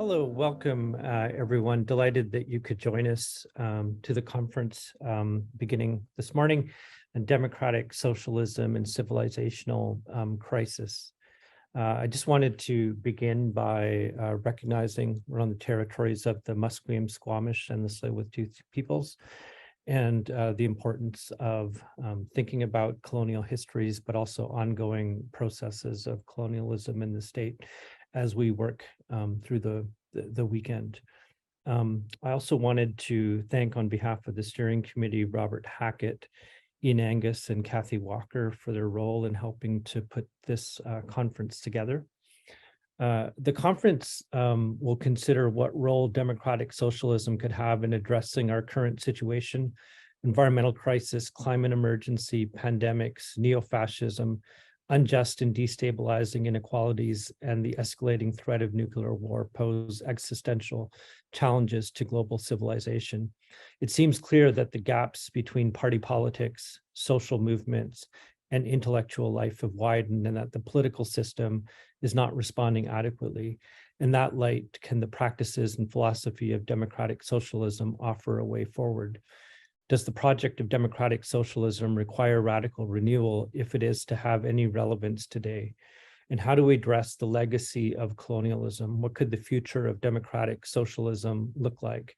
Hello, welcome everyone. Delighted that you could join us to the conference beginning this morning on democratic socialism and civilizational crisis. I just wanted to begin by recognizing we're on the territories of the Musqueam, Squamish, and the Tsleil-Waututh peoples, and the importance of thinking about colonial histories, but also ongoing processes of colonialism in the state as we work through the weekend. I also wanted to thank on behalf of the steering committee, Robert Hackett, Ian Angus, and Kathy Walker for their role in helping to put this conference together. The conference will consider what role democratic socialism could have in addressing our current situation, environmental crisis, climate emergency, pandemics, neo-fascism, unjust and destabilizing inequalities, and the escalating threat of nuclear war pose existential challenges to global civilization. It seems clear that the gaps between party politics, social movements, and intellectual life have widened, and that the political system is not responding adequately. In that light, can the practices and philosophy of democratic socialism offer a way forward? Does the project of democratic socialism require radical renewal if it is to have any relevance today? And how do we address the legacy of colonialism? What could the future of democratic socialism look like?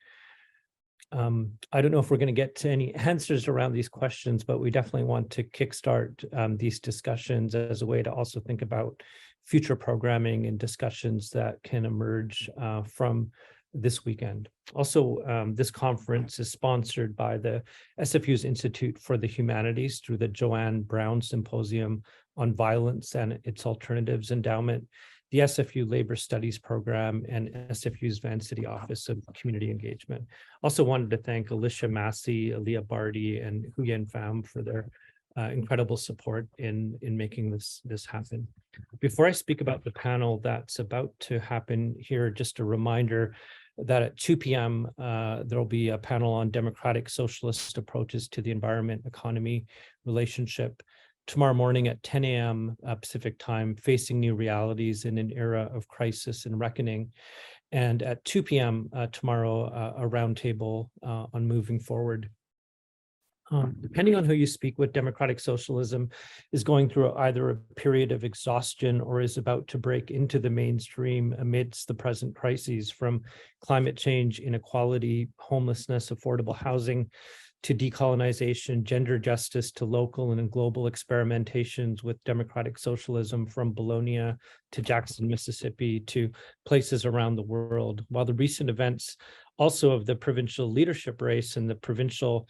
I don't know if we're going to get to any answers around these questions, but we definitely want to kickstart these discussions as a way to also think about future programming and discussions that can emerge from this weekend. Also, this conference is sponsored by the SFU's Institute for the Humanities through the Joanne Brown Symposium on Violence and Its Alternatives Endowment, the SFU Labor Studies Program, and SFU's Vancity Office of Community Engagement. Also wanted to thank Alicia Massey, Aaliyah Barty, and Huyen Pham for their incredible support in making this happen. Before I speak about the panel that's about to happen here, just a reminder that at 2 p.m. There'll be a panel on democratic socialist approaches to the environment, economy, relationship. Tomorrow morning at 10 a.m. Pacific time, facing new realities in an era of crisis and reckoning. And at 2 p.m. Tomorrow, a roundtable on moving forward. Depending on who you speak with, democratic socialism is going through either a period of exhaustion or is about to break into the mainstream amidst the present crises, from climate change, inequality, homelessness, affordable housing, to decolonization, gender justice, to local and global experimentations with democratic socialism, from Bologna to Jackson, Mississippi, to places around the world. While the recent events also of the provincial leadership race and the provincial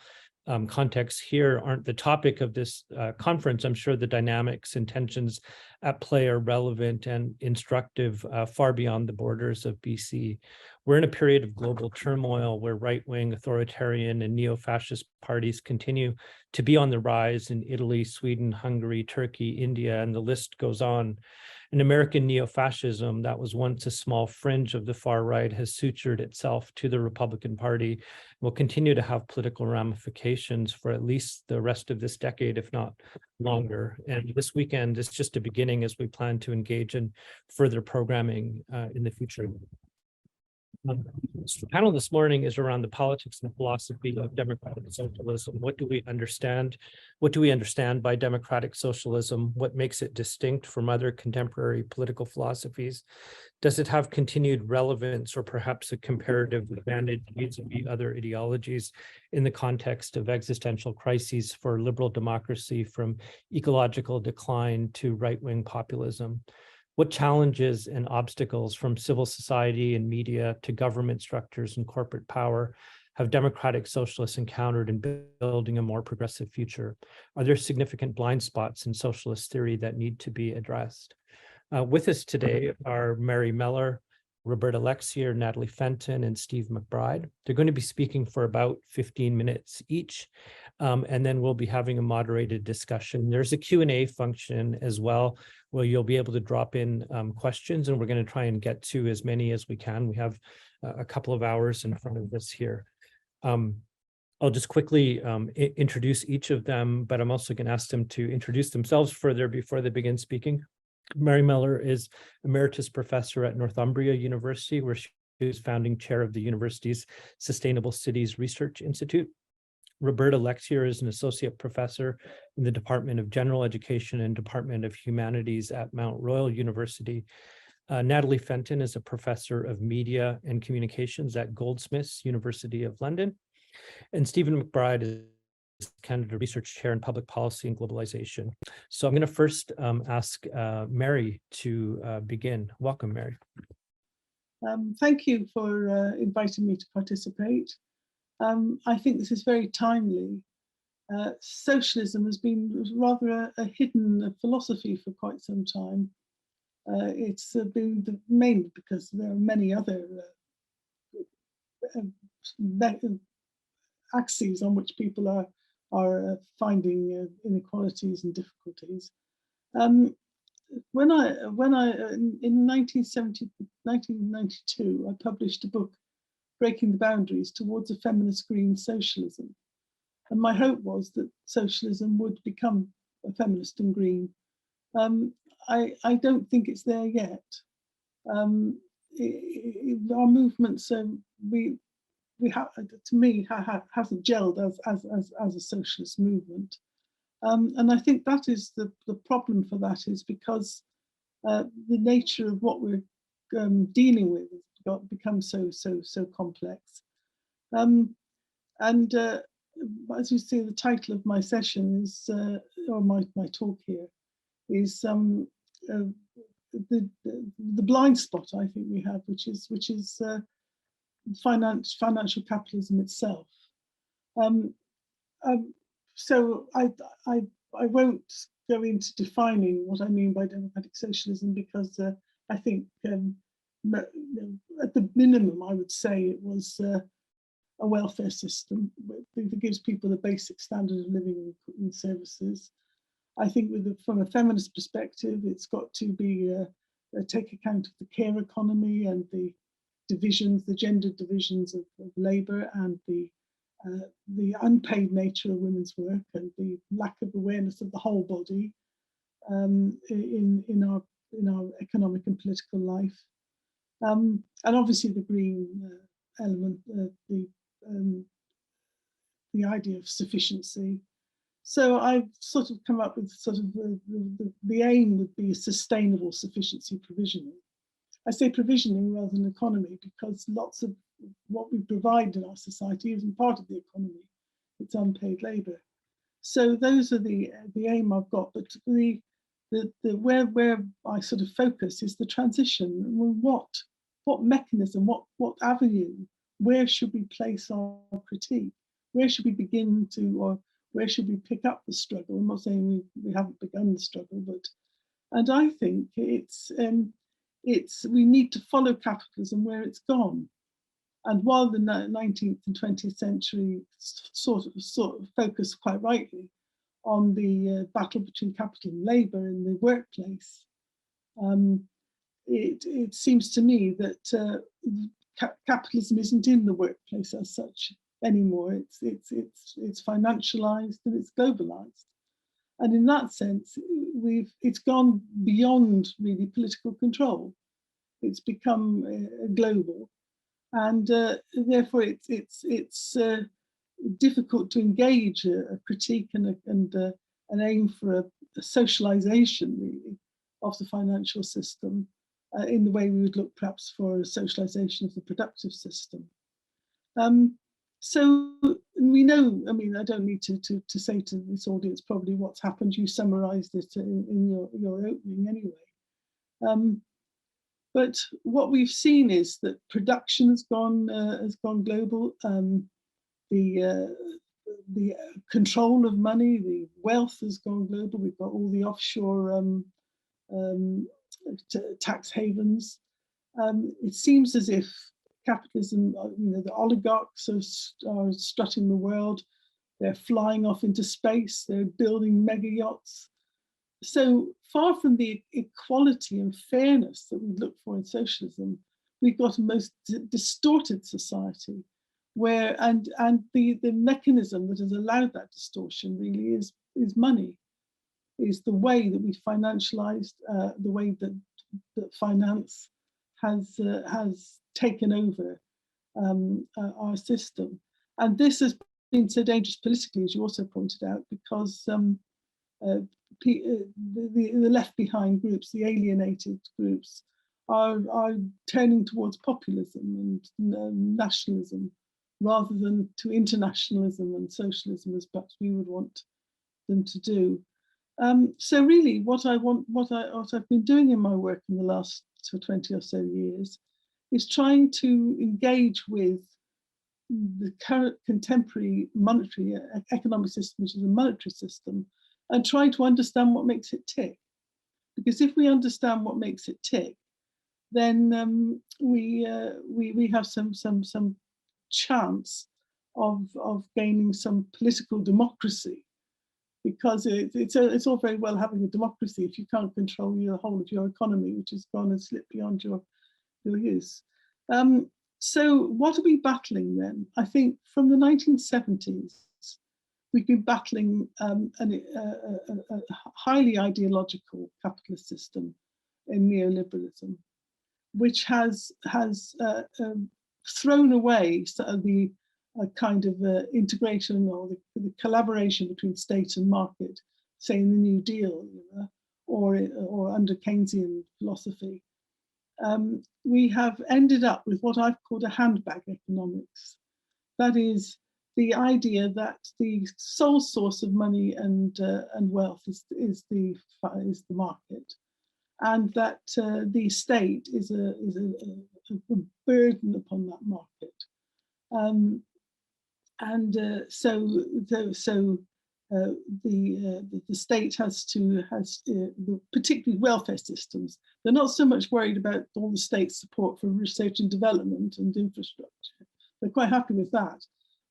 context here aren't the topic of this conference, I'm sure the dynamics and tensions at play are relevant and instructive far beyond the borders of BC. We're in a period of global turmoil where right-wing, authoritarian, and neo-fascist parties continue to be on the rise in Italy, Sweden, Hungary, Turkey, India, and the list goes on. And American neo-fascism, that was once a small fringe of the far right, has sutured itself to the Republican Party, will continue to have political ramifications for at least the rest of this decade, if not longer. And this weekend is just a beginning as we plan to engage in further programming in the future. The panel this morning is around the politics and philosophy of democratic socialism. What do we understand? What do we understand by democratic socialism? What makes it distinct from other contemporary political philosophies? Does it have continued relevance or perhaps a comparative advantage vis-à-vis other ideologies in the context of existential crises for liberal democracy, from ecological decline to right-wing populism? What challenges and obstacles, from civil society and media to government structures and corporate power, have democratic socialists encountered in building a more progressive future? Are there significant blind spots in socialist theory that need to be addressed? With us today are Mary Mellor, Roberta Lexier, Natalie Fenton, and Steve McBride. They're going to be speaking for about 15 minutes each, and then we'll be having a moderated discussion. There's a Q&A function as well, where you'll be able to drop in questions, and we're going to try and get to as many as we can. We have a couple of hours in front of us here. I'll just quickly introduce each of them, but I'm also going to ask them to introduce themselves further before they begin speaking. Mary Mellor is Emeritus Professor at Northumbria University, where she is founding chair of the university's Sustainable Cities Research Institute. Roberta Lexier is an associate professor in the Department of General Education and Department of Humanities at Mount Royal University. Natalie Fenton is a professor of media and communications at Goldsmiths, University of London. And Stephen McBride is Canada Research Chair in Public Policy and Globalization. So I'm going to first ask Mary to begin. Welcome, Mary. Thank you for inviting me to participate. I think this is very timely. Socialism has been rather a hidden philosophy for quite some time. It's been mainly because there are many other axes on which people are finding inequalities and difficulties. In 1992, I published a book, Breaking the Boundaries Towards a Feminist Green Socialism. And my hope was that socialism would become a feminist and green. I don't think it's there yet. Our movements, we have, to me, hasn't gelled as a socialist movement. And I think that is the problem for that is because the nature of what we're dealing with has become so complex. As you see, the title of my session is, or my talk here, is the blind spot I think we have, which is financial capitalism itself. So I won't go into defining what I mean by democratic socialism because I think at the minimum I would say it was a welfare system that gives people a basic standard of living and services. I think from a feminist perspective, it's got to be take account of the care economy and the divisions, the gender divisions of labour and the unpaid nature of women's work and the lack of awareness of the whole body in our economic and political life, and obviously the green element, the idea of sufficiency. So I've sort of come up with sort of the aim would be a sustainable sufficiency provisioning. I say provisioning rather than economy because lots of what we provide in our society isn't part of the economy, it's unpaid labour. So those are the aim I've got, but where I sort of focus is the transition. What mechanism, what avenue, where should we place our critique? Where should we begin to, or where should we pick up the struggle? I'm not saying we haven't begun the struggle, and I think we need to follow capitalism where it's gone. And while the 19th and 20th century sort of focused quite rightly on the battle between capital and labour in the workplace, it seems to me that capitalism isn't in the workplace as such anymore. It's financialized and it's globalized, and in that sense, it's gone beyond really political control. It's become global, and therefore it's difficult to engage a critique and an aim for a socialization really of the financial system in the way we would look perhaps for a socialization of the productive system. So we know, I mean, I don't need to say to this audience probably what's happened. You summarized it in your opening anyway. But what we've seen is that production has gone global. The control of money, the wealth has gone global. We've got all the offshore tax havens. It seems as if capitalism, the oligarchs are strutting the world. They're flying off into space. They're building mega yachts. So far from the equality and fairness that we look for in socialism, we've got a most distorted society where, and the mechanism that has allowed that distortion really is money, is the way that we financialized, the way that finance has taken over our system. And this has been so dangerous politically, as you also pointed out, because the left behind groups, the alienated groups, are turning towards populism and nationalism rather than to internationalism and socialism, as perhaps we would want them to do. So really, what I've been doing in my work in the last 20 or so years is trying to engage with the current contemporary monetary economic system, which is a monetary system, and trying to understand what makes it tick. Because if we understand what makes it tick, then we have some chance of gaining some political democracy. Because it's all very well having a democracy if you can't control the whole of your economy, which has gone and slipped beyond your use. So what are we battling then? I think from the 1970s, we've been battling a highly ideological capitalist system in neoliberalism, which has thrown away the kind of integration or the collaboration between state and market, say in the New Deal, or under Keynesian philosophy. We have ended up with what I've called a handbag economics. That is the idea that the sole source of money and wealth is the market, and that the state is a burden upon that market. The state has particularly welfare systems. They're not so much worried about all the state's support for research and development and infrastructure. They're quite happy with that.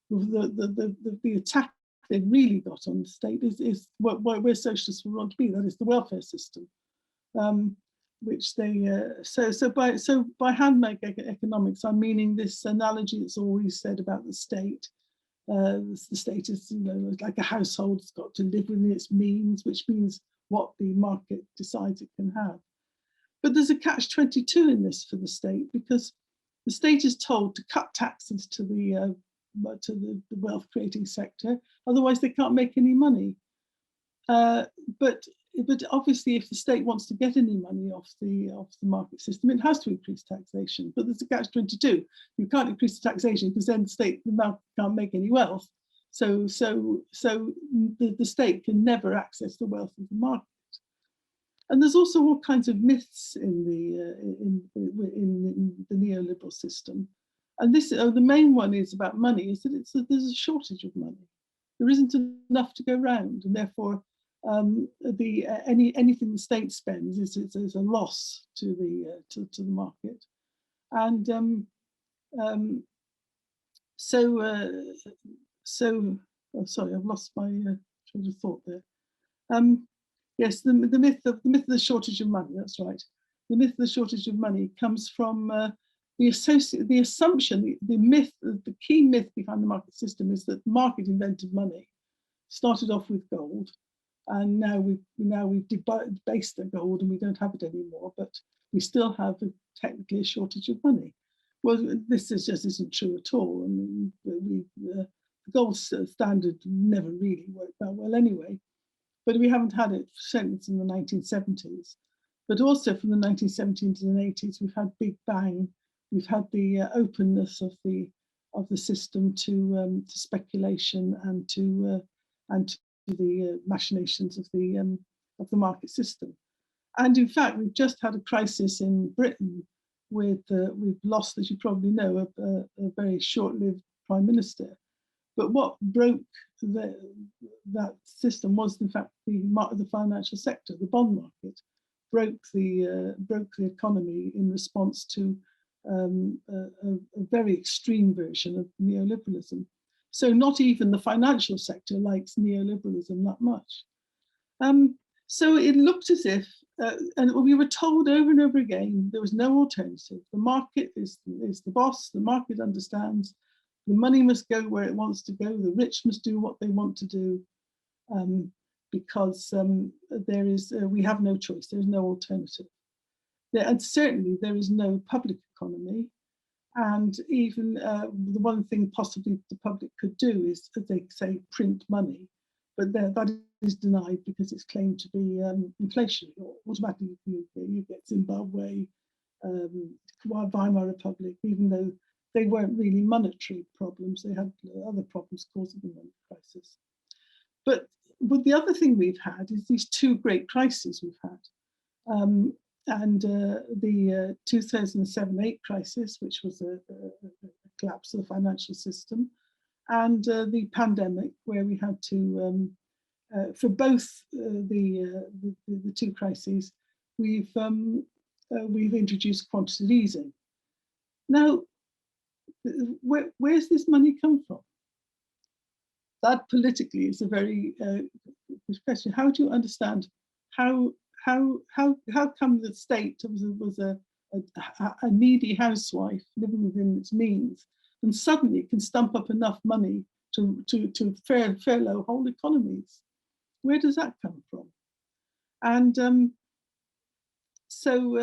The attack they've really got on the state is where socialists would want to be. That is the welfare system, which they by handbag economics, I'm meaning this analogy that's always said about the state. The state is, like a household. It's got to live within its means, which means what the market decides it can have. But there's a catch-22 in this for the state, because the state is told to cut taxes to the wealth-creating sector, otherwise they can't make any money. But obviously, if the state wants to get any money off the market system, it has to increase taxation. But there's a catch-22. You can't increase the taxation because then the market can't make any wealth. So the state can never access the wealth of the market. And there's also all kinds of myths in the neoliberal system. And the main one is about money, is that there's a shortage of money. There isn't enough to go around, and therefore anything the state spends is a loss to the market. And sorry, I've lost my train of thought there. Yes, the myth of the shortage of money. That's right. The myth of the shortage of money comes from the assumption, the myth, the key myth behind the market system is that the market invented money. Started off with gold, and now we've debased the gold and we don't have it anymore. But we still have technically a shortage of money. Well, this just isn't true at all. I mean, the gold standard never really worked that well anyway. But we haven't had it since in the 1970s. But also from the 1970s and 80s, we've had Big Bang. We've had the openness of the system to speculation and to the machinations of the market system. And in fact, we've just had a crisis in Britain with we've lost, as you probably know, a very short-lived prime minister. But what broke that system was, in fact, the financial sector. The bond market broke the economy in response to a very extreme version of neoliberalism. So not even the financial sector likes neoliberalism that much. So it looked as if, and we were told over and over again, there was no alternative. The market is the boss, the market understands, the money must go where it wants to go, the rich must do what they want to do, because we have no choice, there's no alternative. And certainly there is no public economy. And even the one thing possibly the public could do is, as they say, print money. But that is denied because it's claimed to be inflationary. Or automatically you get Zimbabwe, Weimar Republic, even though they weren't really monetary problems. They had other problems causing the money crisis. But the other thing we've had is these two great crises we've had. The 2007-8 crisis, which was a collapse of the financial system, and the pandemic, where we had to, for both the two crises, we've introduced quantitative easing. Now, where's this money come from? That politically is a very good question. How do you understand how come the state was a needy housewife living within its means, and suddenly can stump up enough money to furlough whole economies? Where does that come from? And so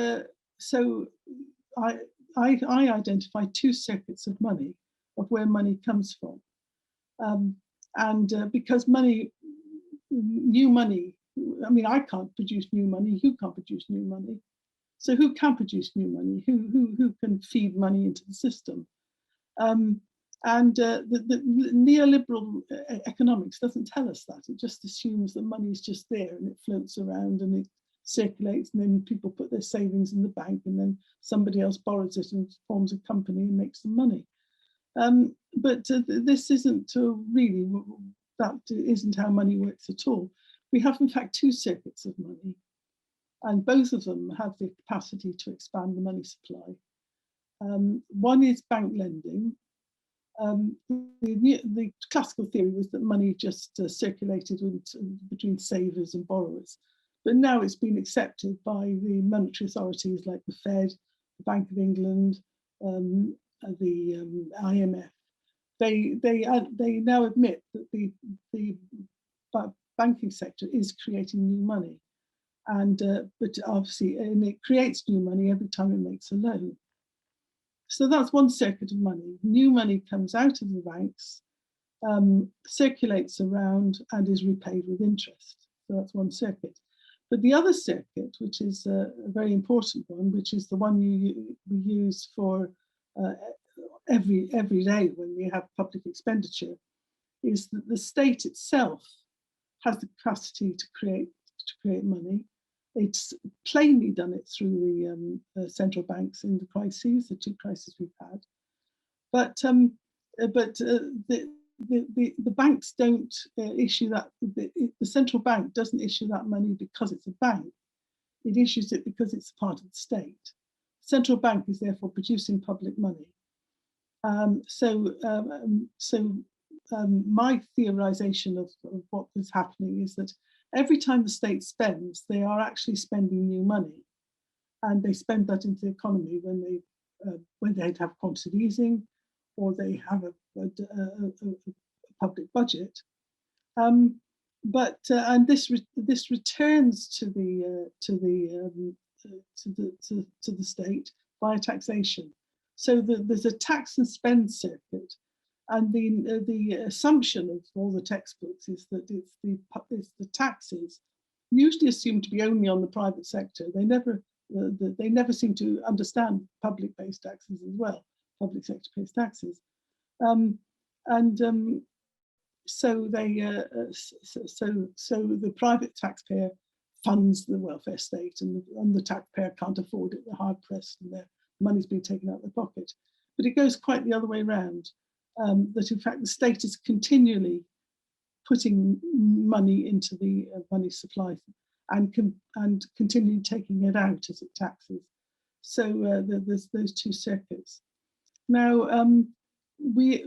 I identify two circuits of money, of where money comes from. Because money, new money, I mean, I can't produce new money, you can't produce new money. So who can produce new money? Who can feed money into the system? The neoliberal economics doesn't tell us that. It just assumes that money is just there and it floats around and it circulates, and then people put their savings in the bank, and then somebody else borrows it and forms a company and makes some money. But this isn't really, that isn't how money works at all. We have, in fact, two circuits of money, and both of them have the capacity to expand the money supply. One is bank lending. The classical theory was that money just circulated between savers and borrowers, but now it's been accepted by the monetary authorities like the Fed, the Bank of England, the IMF. They now admit that the banking sector is creating new money, but obviously, and it creates new money every time it makes a loan. So that's one circuit of money. New money comes out of the banks, circulates around, and is repaid with interest. So that's one circuit. But the other circuit, which is a very important one, which is the one we use for every day when we have public expenditure, is that the state itself has the capacity to create money. It's plainly done it through the central banks in the crises, the two crises we've had. But the banks don't issue that. The central bank doesn't issue that money because it's a bank. It issues it because it's part of the state. The central bank is therefore producing public money. My theorization of what is happening is that every time the state spends, they are actually spending new money, and they spend that into the economy when they have quantitative easing, or they have a public budget. And this returns to the state via taxation. So there's a tax and spend circuit, and the assumption of all the textbooks is that it's the taxes, usually assumed to be only on the private sector. They never seem to understand public-based taxes as well. Public sector pays taxes, so the private taxpayer funds the welfare state, and the taxpayer can't afford it. They're hard pressed, and their money's being taken out of their pocket. But it goes quite the other way around. That in fact the state is continually putting money into the money supply and continually taking it out as it taxes. So there's those two circuits. Now, we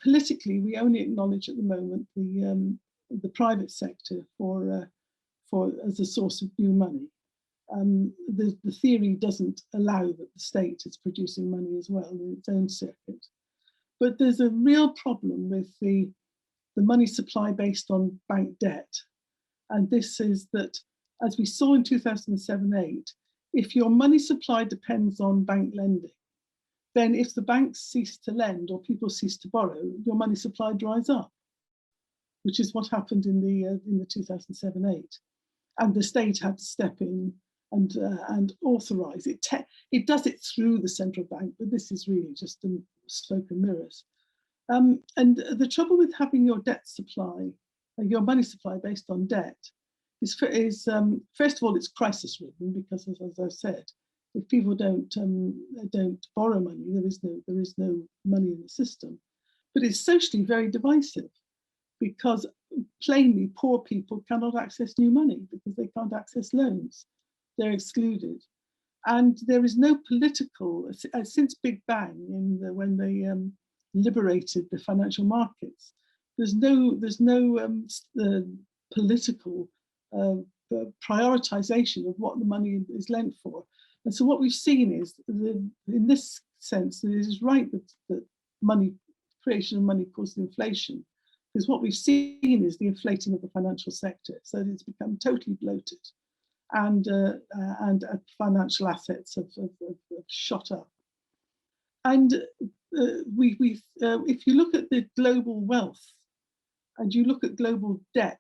politically, we only acknowledge at the moment the private sector for as a source of new money. The theory doesn't allow that the state is producing money as well in its own circuit. But there's a real problem with the money supply based on bank debt. And this is that, as we saw in 2007-8, if your money supply depends on bank lending, then if the banks cease to lend or people cease to borrow, your money supply dries up, which is what happened in the 2007-8. And the state had to step in and authorize it. It does it through the central bank, but this is really just smoke and mirrors. And the trouble with having your debt supply, your money supply based on debt, is first of all, it's crisis ridden, because as I said, if people don't borrow money, there is no money in the system. But it's socially very divisive, because plainly poor people cannot access new money because they can't access loans. They're excluded. And there is no political, since Big Bang, when they liberated the financial markets, there's no political prioritization of what the money is lent for. And so what we've seen is, in this sense, it is right that creation of money causes inflation, because what we've seen is the inflating of the financial sector. So it's become totally bloated, and financial assets have shot up. And if you look at the global wealth, and you look at global debt,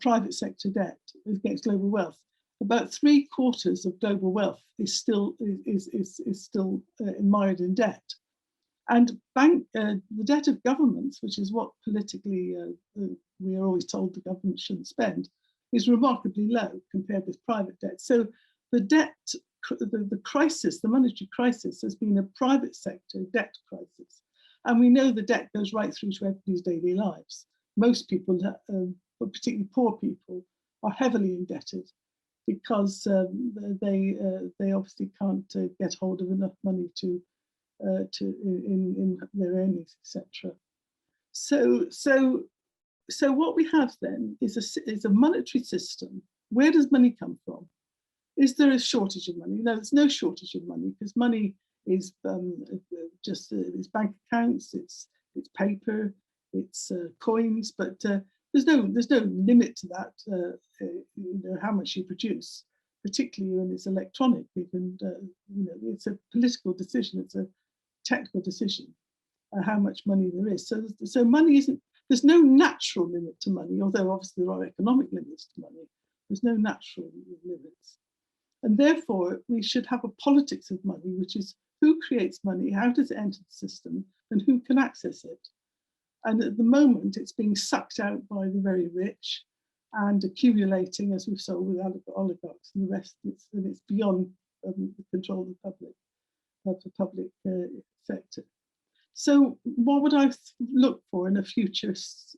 private sector debt against global wealth, about 3/4 of global wealth is still mired in debt. And the debt of governments, which is what politically we are always told the government shouldn't spend, is remarkably low compared with private debt. So the debt, the crisis, the monetary crisis, has been a private sector debt crisis. And we know the debt goes right through to everybody's daily lives. Most people, but particularly poor people, are heavily indebted because they obviously can't get hold of enough money in their earnings, etc. So what we have then is a monetary system. Where does money come from? Is there a shortage of money? No, there's no shortage of money, because money is just it's bank accounts, it's paper, it's coins, but there's no limit to that. How much you produce, particularly when it's electronic. We can, it's a political decision. It's a technical decision how much money there is. So money isn't. There's no natural limit to money, although obviously there are economic limits to money. There's no natural limits, and therefore we should have a politics of money, which is who creates money, how does it enter the system, and who can access it. And at the moment, it's being sucked out by the very rich and accumulating, as we've saw with oligarchs and the rest. It's beyond the control of the public sector. So what would I look for in a future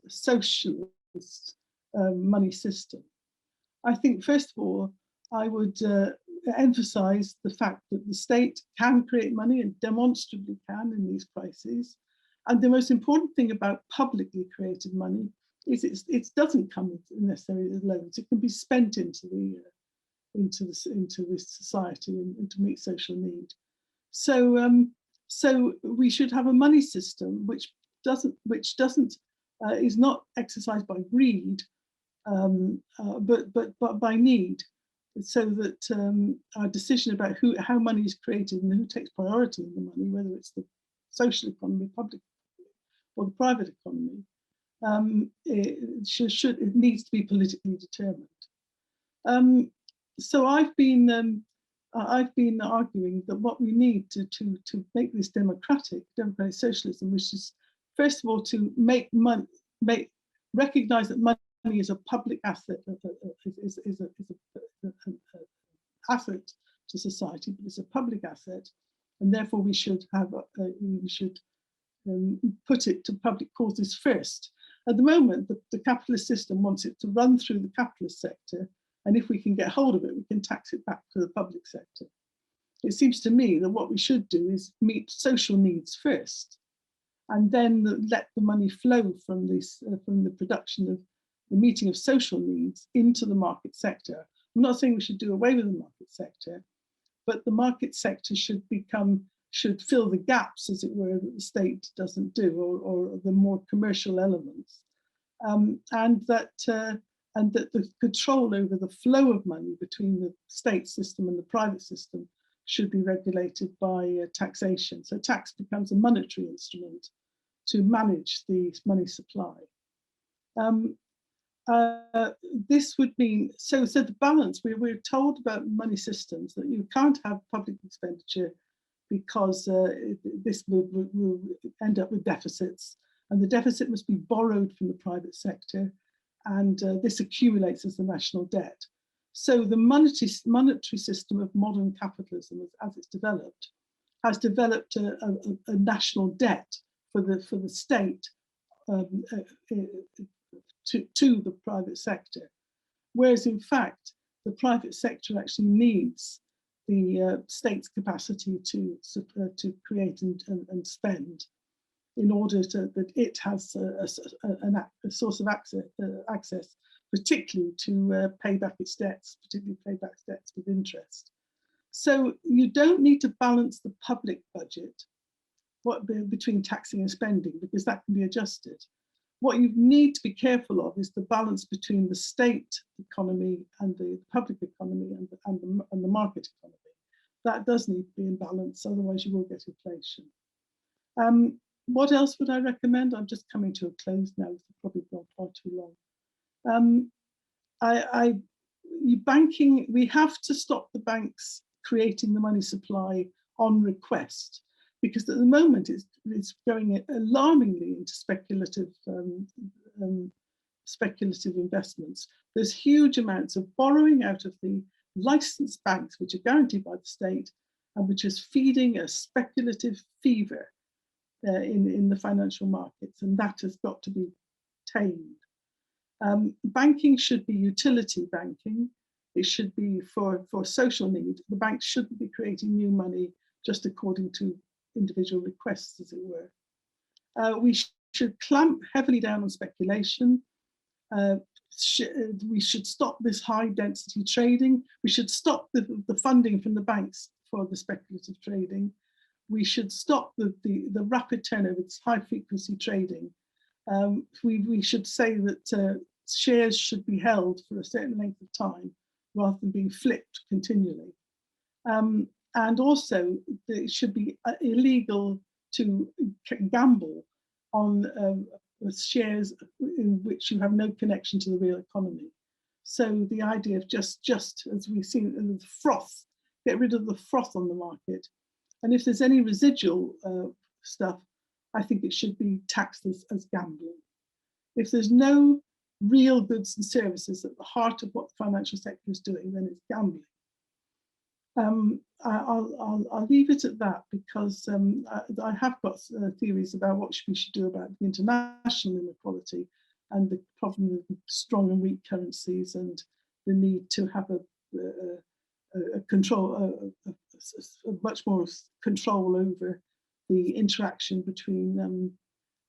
socialist money system? I think, first of all, I would emphasize the fact that the state can create money, and demonstrably can, in these crises. And the most important thing about publicly created money is it doesn't come necessarily as loans. It can be spent into the society and to meet social need. So we should have a money system which is not exercised by greed, but by need, so that our decision about how money is created and who takes priority in the money, whether it's the social economy, public, or the private economy, it needs to be politically determined. So I've been arguing that what we need to make this democratic socialism, which is first of all to recognize that money is a public asset, is an asset to society, but it's a public asset, and therefore we should put it to public causes first. At the moment, the capitalist system wants it to run through the capitalist sector, and if we can get hold of it, we can tax it back to the public sector. It seems to me that what we should do is meet social needs first, and then let the money flow from the production of the meeting of social needs into the market sector. I'm not saying we should do away with the market sector, but the market sector should fill the gaps, as it were, that the state doesn't do, or the more commercial elements, and and that the control over the flow of money between the state system and the private system should be regulated by taxation. So tax becomes a monetary instrument to manage the money supply. This would mean, so the balance, we're told about money systems that you can't have public expenditure because this will end up with deficits, and the deficit must be borrowed from the private sector, and this accumulates as the national debt. So the monetary system of modern capitalism, as it's developed, has developed a national debt for the state to the private sector, whereas in fact the private sector actually needs the state's capacity to create and spend in order that it has a source of access, particularly to pay back its debts, particularly pay back debts with interest. So you don't need to balance the public budget between taxing and spending, because that can be adjusted. What you need to be careful of is the balance between the state economy and the public economy and the market economy. That does need to be in balance, otherwise you will get inflation. What else would I recommend? I'm just coming to a close now, it's probably gone far too long. Banking, we have to stop the banks creating the money supply on request, because at the moment it's going alarmingly into speculative investments. There's huge amounts of borrowing out of the licensed banks, which are guaranteed by the state, and which is feeding a speculative fever in the financial markets, and that has got to be tamed. Banking should be utility banking. It should be for social need. The banks shouldn't be creating new money just according to individual requests, as it were. We should clamp heavily down on speculation. We should stop this high density trading. We should stop the funding from the banks for the speculative trading. We should stop the rapid turnover, this high frequency trading. We should say that shares should be held for a certain length of time rather than being flipped continually. And also, it should be illegal to gamble on shares in which you have no connection to the real economy. So the idea of just as we've seen, the froth, get rid of the froth on the market. And if there's any residual stuff, I think it should be taxed as gambling. If there's no real goods and services at the heart of what the financial sector is doing, then it's gambling. I'll leave it at that, because I have got theories about what we should do about the international inequality and the problem with strong and weak currencies, and the need to have much more control over the interaction between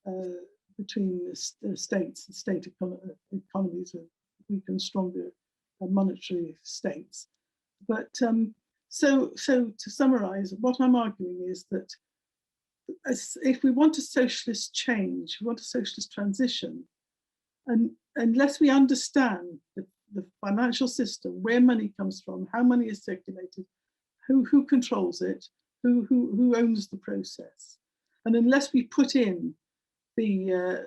the states and state economies with weak and stronger monetary states. But so to summarize, what I'm arguing is that if we want a socialist change, we want a socialist transition, and unless we understand the financial system, where money comes from, how money is circulated, who controls it, who owns the process, and unless we put in the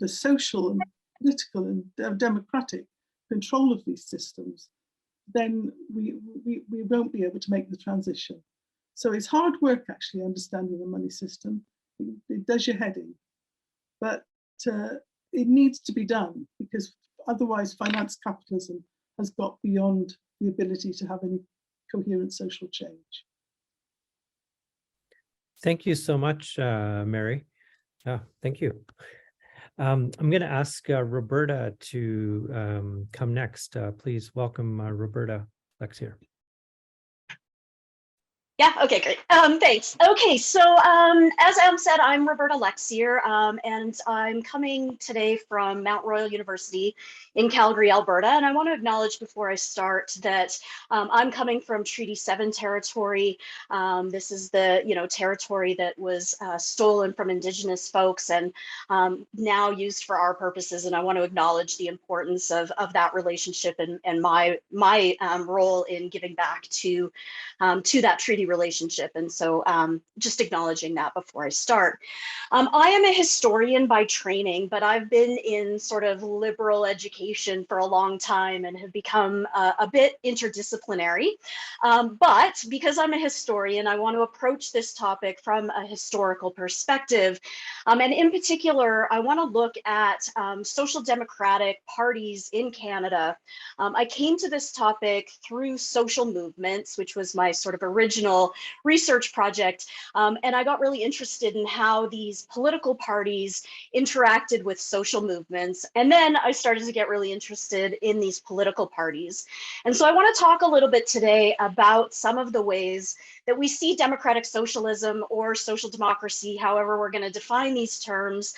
social and political and democratic control of these systems, then we won't be able to make the transition. So it's hard work actually understanding the money system. It does your head in, but it needs to be done, because otherwise finance capitalism has got beyond the ability to have any coherent social change. Thank you so much, Mary. Thank you. I'm going to ask Roberta to come next. Please welcome Roberta Lexier. Yeah, okay, great. Thanks. Okay, so as Em said, I'm Roberta Lexier, and I'm coming today from Mount Royal University in Calgary, Alberta. And I want to acknowledge before I start that I'm coming from Treaty 7 territory. This is the territory that was stolen from Indigenous folks and now used for our purposes. And I want to acknowledge the importance of that relationship and my role in giving back to that treaty relationship. And so just acknowledging that before I start. I am a historian by training, but I've been in sort of liberal education for a long time and have become a bit interdisciplinary. But because I'm a historian, I want to approach this topic from a historical perspective. And in particular, I want to look at social democratic parties in Canada. I came to this topic through social movements, which was my sort of original research project. And I got really interested in how these political parties interacted with social movements. And then I started to get really interested in these political parties. And so I want to talk a little bit today about some of the ways that we see democratic socialism or social democracy, however we're going to define these terms,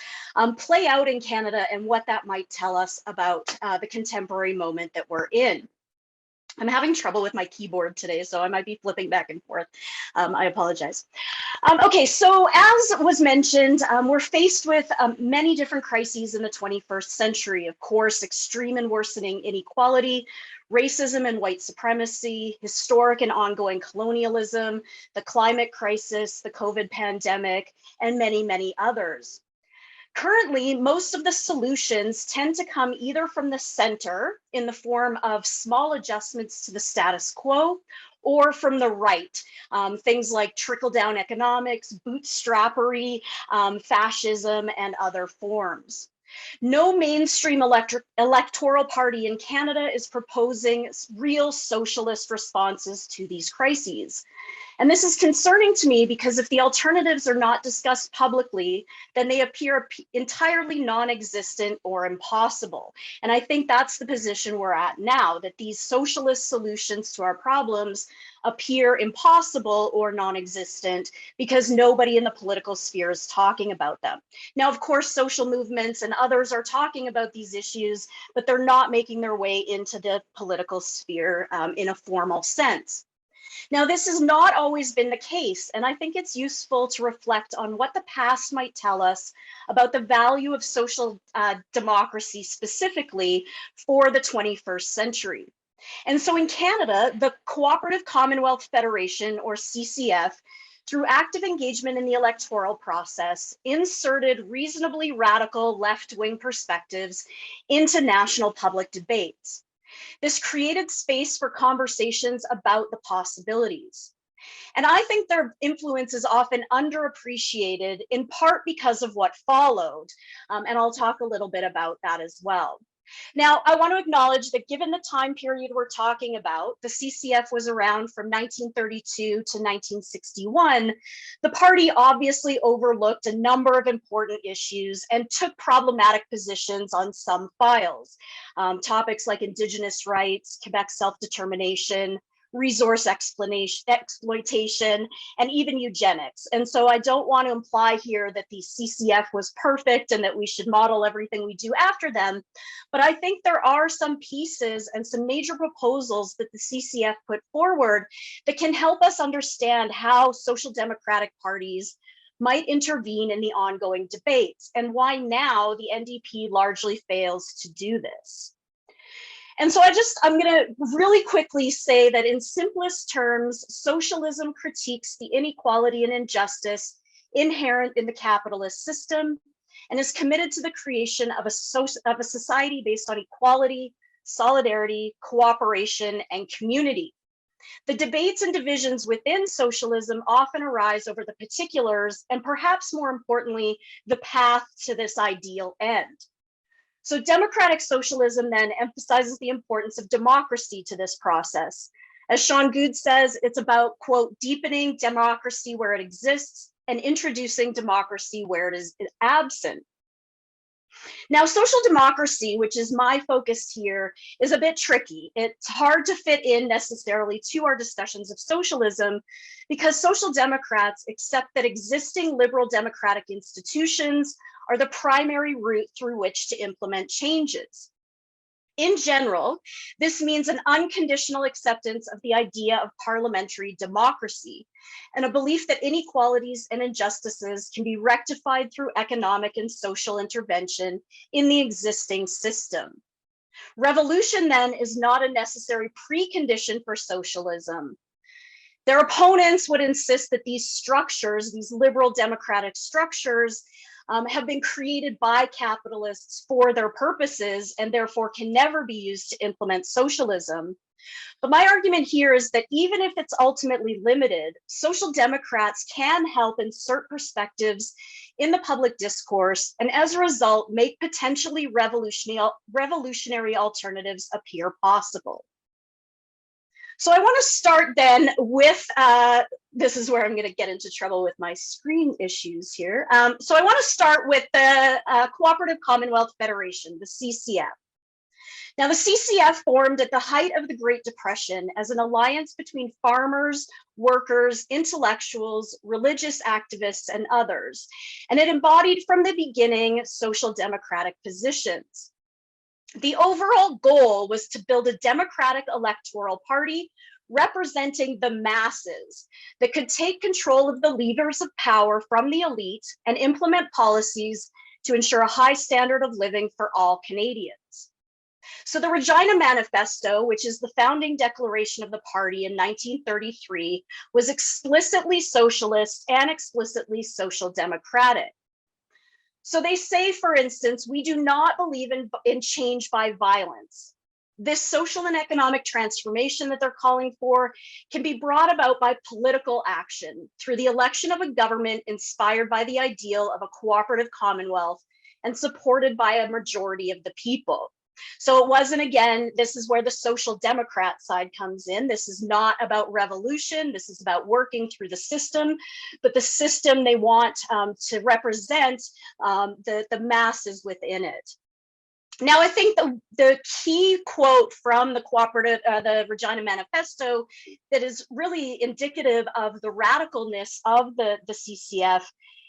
play out in Canada and what that might tell us about the contemporary moment that we're in. I'm having trouble with my keyboard today, so I might be flipping back and forth. I apologize. Okay, so as was mentioned, we're faced with many different crises in the 21st century. Of course, extreme and worsening inequality, racism and white supremacy, historic and ongoing colonialism, the climate crisis, the COVID pandemic, and many, many others. Currently, most of the solutions tend to come either from the center in the form of small adjustments to the status quo, or from the right, things like trickle-down economics, bootstrappery, fascism, and other forms. No mainstream electoral party in Canada is proposing real socialist responses to these crises. And this is concerning to me because if the alternatives are not discussed publicly, then they appear entirely non-existent or impossible. And I think that's the position we're at now, that these socialist solutions to our problems appear impossible or non-existent because nobody in the political sphere is talking about them. Now, of course, social movements and others are talking about these issues, but they're not making their way into the political sphere in a formal sense. Now, this has not always been the case, and I think it's useful to reflect on what the past might tell us about the value of social democracy specifically for the 21st century. And so in Canada, the Cooperative Commonwealth Federation, or CCF, through active engagement in the electoral process, inserted reasonably radical left-wing perspectives into national public debates. This created space for conversations about the possibilities. And I think their influence is often underappreciated, in part because of what followed. And I'll talk a little bit about that as well. Now, I want to acknowledge that given the time period we're talking about, the CCF was around from 1932 to 1961, the party obviously overlooked a number of important issues and took problematic positions on some files. Topics like Indigenous rights, Quebec self-determination, resource exploitation, and even eugenics. And so I don't want to imply here that the CCF was perfect and that we should model everything we do after them. But I think there are some pieces and some major proposals that the CCF put forward that can help us understand how social democratic parties might intervene in the ongoing debates and why now the NDP largely fails to do this. And so I'm going to really quickly say that in simplest terms, socialism critiques the inequality and injustice inherent in the capitalist system and is committed to the creation of a society based on equality, solidarity, cooperation, and community. The debates and divisions within socialism often arise over the particulars and perhaps more importantly, the path to this ideal end. So democratic socialism then emphasizes the importance of democracy to this process. As Sean Good says, it's about, quote, deepening democracy where it exists and introducing democracy where it is absent. Now, social democracy, which is my focus here, is a bit tricky. It's hard to fit in necessarily to our discussions of socialism because social democrats accept that existing liberal democratic institutions are the primary route through which to implement changes. In general, this means an unconditional acceptance of the idea of parliamentary democracy and a belief that inequalities and injustices can be rectified through economic and social intervention in the existing system. Revolution, then, is not a necessary precondition for socialism. Their opponents would insist that these structures, these liberal democratic structures, have been created by capitalists for their purposes and therefore can never be used to implement socialism. But my argument here is that even if it's ultimately limited, social democrats can help insert perspectives in the public discourse and as a result make potentially revolutionary alternatives appear possible. So I want to start then with, this is where I'm going to get into trouble with my screen issues here. So I want to start with the Cooperative Commonwealth Federation, the CCF. Now, the CCF formed at the height of the Great Depression as an alliance between farmers, workers, intellectuals, religious activists, and others. And it embodied from the beginning social democratic positions. The overall goal was to build a democratic electoral party representing the masses that could take control of the levers of power from the elite and implement policies to ensure a high standard of living for all Canadians. So the Regina Manifesto, which is the founding declaration of the party in 1933, was explicitly socialist and explicitly social democratic. So they say, for instance, we do not believe in change by violence. This social and economic transformation that they're calling for can be brought about by political action through the election of a government inspired by the ideal of a cooperative commonwealth and supported by a majority of the people. So it wasn't, again, this is where the social democrat side comes in. This is not about revolution. This is about working through the system, but the system they want to represent the masses within it. Now, I think the key quote from the Regina Manifesto that is really indicative of the radicalness of the CCF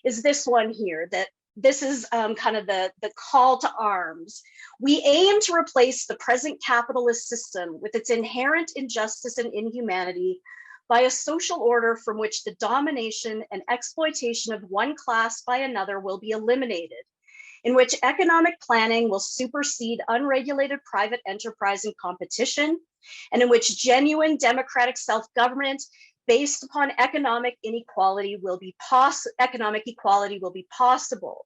is this one here, that this is kind of the call to arms. We aim to replace the present capitalist system with its inherent injustice and inhumanity by a social order from which the domination and exploitation of one class by another will be eliminated, in which economic planning will supersede unregulated private enterprise and competition, and in which genuine democratic self-government based upon economic equality will be possible.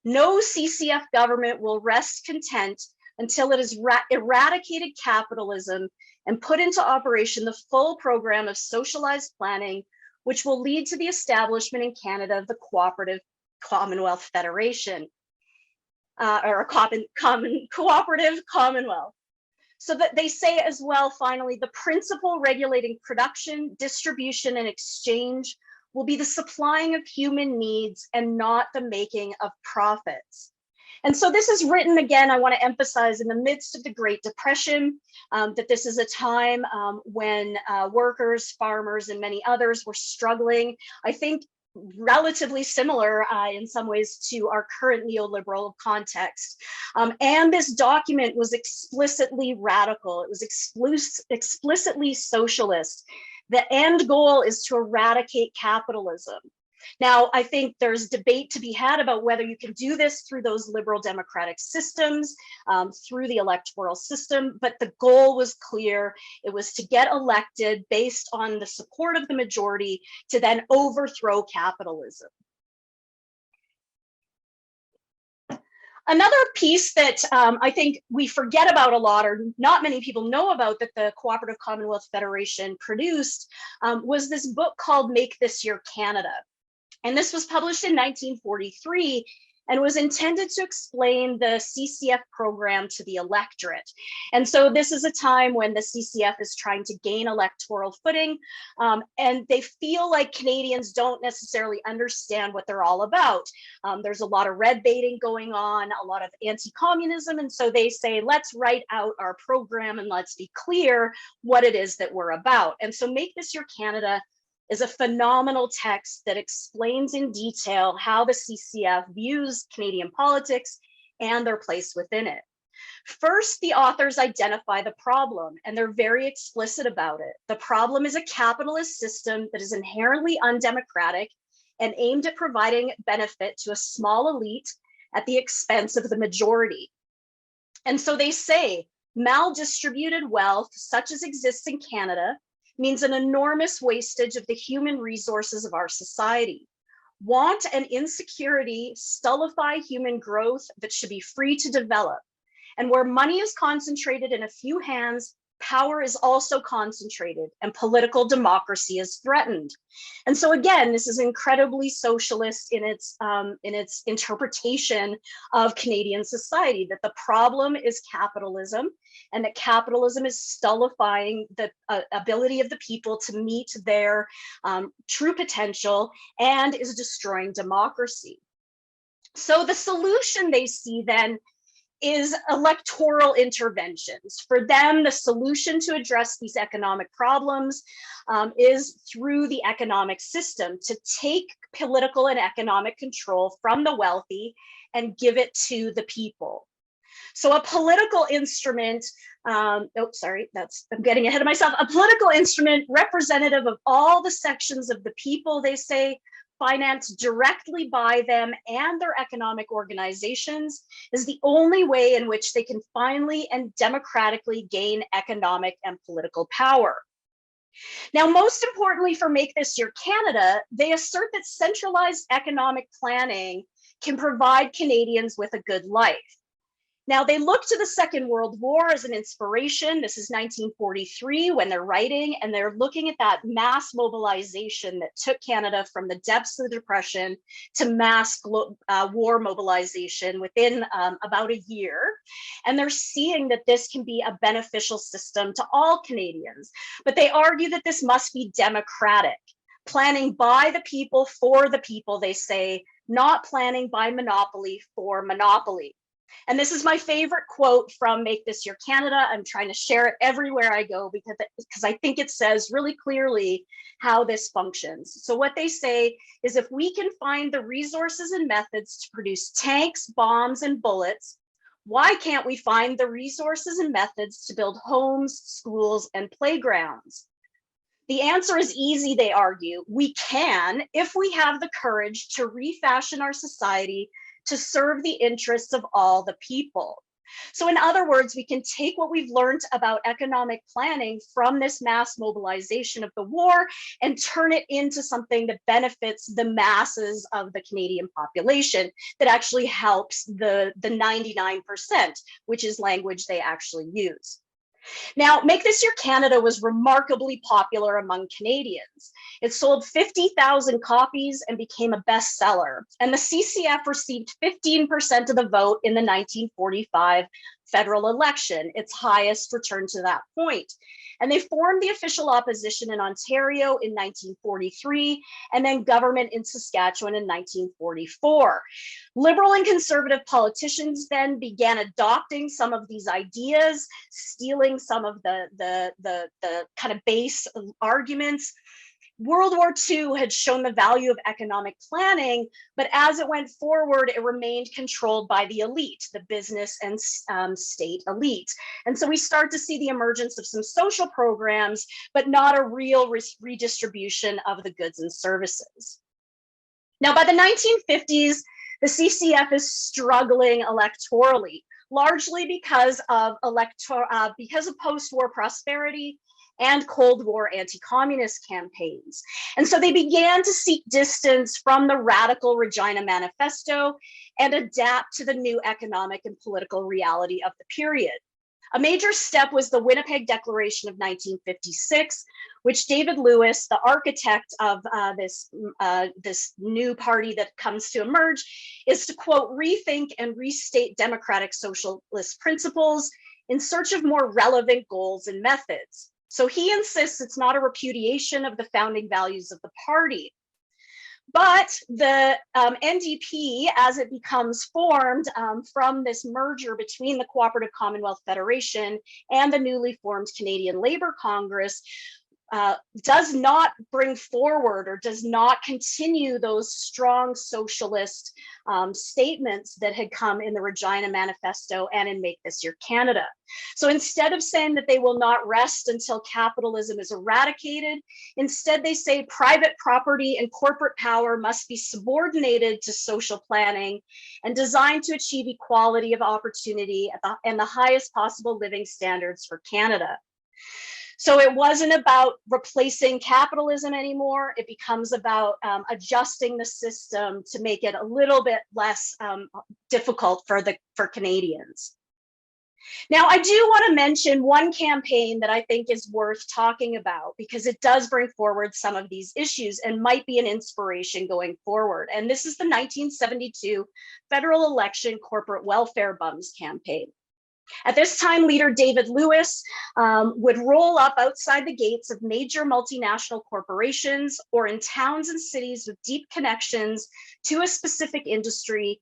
No CCF government will rest content until it has eradicated capitalism and put into operation the full program of socialized planning, which will lead to the establishment in Canada of the Cooperative Commonwealth Federation, or a cooperative commonwealth. So that they say as well, finally, the principle regulating production, distribution, and exchange will be the supplying of human needs and not the making of profits. And so this is written, again, I want to emphasize, in the midst of the Great Depression, that this is a time when workers, farmers, and many others were struggling. I think relatively similar in some ways to our current neoliberal context. And this document was explicitly radical. It was explicitly socialist. The end goal is to eradicate capitalism. Now, I think there's debate to be had about whether you can do this through those liberal democratic systems, through the electoral system, but the goal was clear. It was to get elected based on the support of the majority to then overthrow capitalism. Another piece that I think we forget about a lot, or not many people know about, that the Cooperative Commonwealth Federation produced was this book called Make This Your Canada. And this was published in 1943. and was intended to explain the CCF program to the electorate. And so this is a time when the CCF is trying to gain electoral footing, and they feel like Canadians don't necessarily understand what they're all about. There's a lot of red baiting going on, a lot of anti-communism, and so they say, let's write out our program and let's be clear what it is that we're about. And so Make This Your Canada is a phenomenal text that explains in detail how the CCF views Canadian politics and their place within it. First, the authors identify the problem, and they're very explicit about it. The problem is a capitalist system that is inherently undemocratic and aimed at providing benefit to a small elite at the expense of the majority. And so they say, maldistributed wealth, such as exists in Canada, means an enormous wastage of the human resources of our society. Want and insecurity stultify human growth that should be free to develop. And where money is concentrated in a few hands, power is also concentrated and political democracy is threatened. And so again, this is incredibly socialist in its interpretation of Canadian society, that the problem is capitalism and that capitalism is stultifying the ability of the people to meet their true potential and is destroying democracy. So the solution they see then is electoral interventions. For them, the solution to address these economic problems is through the economic system, to take political and economic control from the wealthy and give it to the people. So a political instrument, I'm getting ahead of myself. A political instrument representative of all the sections of the people, they say, financed directly by them and their economic organizations, is the only way in which they can finally and democratically gain economic and political power. Now, most importantly for Make This Your Canada, they assert that centralized economic planning can provide Canadians with a good life. Now, they look to the Second World War as an inspiration. This is 1943 when they're writing, and they're looking at that mass mobilization that took Canada from the depths of the Depression to mass war mobilization within about a year. And they're seeing that this can be a beneficial system to all Canadians. But they argue that this must be democratic, planning by the people for the people, they say, not planning by monopoly for monopoly. And this is my favorite quote from Make This Your Canada. I'm trying to share it everywhere I go because I think it says really clearly how this functions. So what they say is, if we can find the resources and methods to produce tanks, bombs, and bullets, why can't we find the resources and methods to build homes, schools, and playgrounds? The answer is easy, they argue. We can, if we have the courage to refashion our society to serve the interests of all the people. So in other words, we can take what we've learned about economic planning from this mass mobilization of the war and turn it into something that benefits the masses of the Canadian population, that actually helps the 99%, which is language they actually use. Now, Make This Your Canada was remarkably popular among Canadians. It sold 50,000 copies and became a bestseller. And the CCF received 15% of the vote in the 1945 federal election, its highest return to that point. And they formed the official opposition in Ontario in 1943, and then government in Saskatchewan in 1944. Liberal and conservative politicians then began adopting some of these ideas, stealing some of the kind of base arguments. World War II had shown the value of economic planning, but as it went forward, it remained controlled by the elite, the business and state elite. And so we start to see the emergence of some social programs, but not a real redistribution of the goods and services. Now, by the 1950s, the CCF is struggling electorally, largely because of post-war prosperity and Cold War anti-communist campaigns. And so they began to seek distance from the radical Regina Manifesto and adapt to the new economic and political reality of the period. A major step was the Winnipeg Declaration of 1956, which David Lewis, the architect of this new party that comes to emerge, is to, quote, rethink and restate democratic socialist principles in search of more relevant goals and methods. So he insists it's not a repudiation of the founding values of the party. But the NDP, as it becomes formed from this merger between the Cooperative Commonwealth Federation and the newly formed Canadian Labour Congress, does not bring forward or does not continue those strong socialist statements that had come in the Regina Manifesto and in Make This Your Canada. So instead of saying that they will not rest until capitalism is eradicated, instead they say private property and corporate power must be subordinated to social planning and designed to achieve equality of opportunity and the highest possible living standards for Canada. So it wasn't about replacing capitalism anymore. It becomes about adjusting the system to make it a little bit less difficult for Canadians. Now, I do want to mention one campaign that I think is worth talking about because it does bring forward some of these issues and might be an inspiration going forward. And this is the 1972 federal election corporate welfare bums campaign. At this time, leader David Lewis would roll up outside the gates of major multinational corporations or in towns and cities with deep connections to a specific industry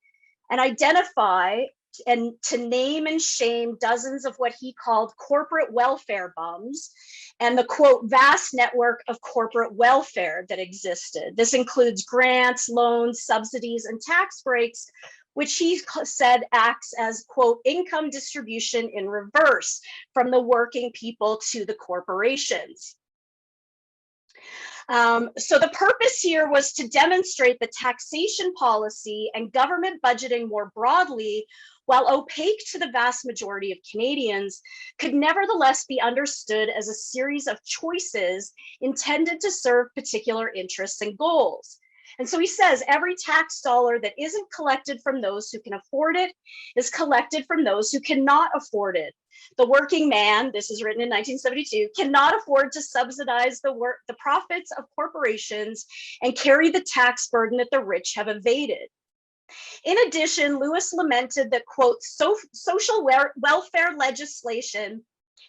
and identify and to name and shame dozens of what he called corporate welfare bums and the, quote, vast network of corporate welfare that existed. This includes grants, loans, subsidies, and tax breaks, which he said acts as, quote, income distribution in reverse from the working people to the corporations. So the purpose here was to demonstrate that taxation policy and government budgeting more broadly, while opaque to the vast majority of Canadians, could nevertheless be understood as a series of choices intended to serve particular interests and goals. And so he says every tax dollar that isn't collected from those who can afford it is collected from those who cannot afford it. The working man, this is written in 1972, cannot afford to subsidize the profits of corporations and carry the tax burden that the rich have evaded. In addition, Lewis lamented that, quote, social welfare legislation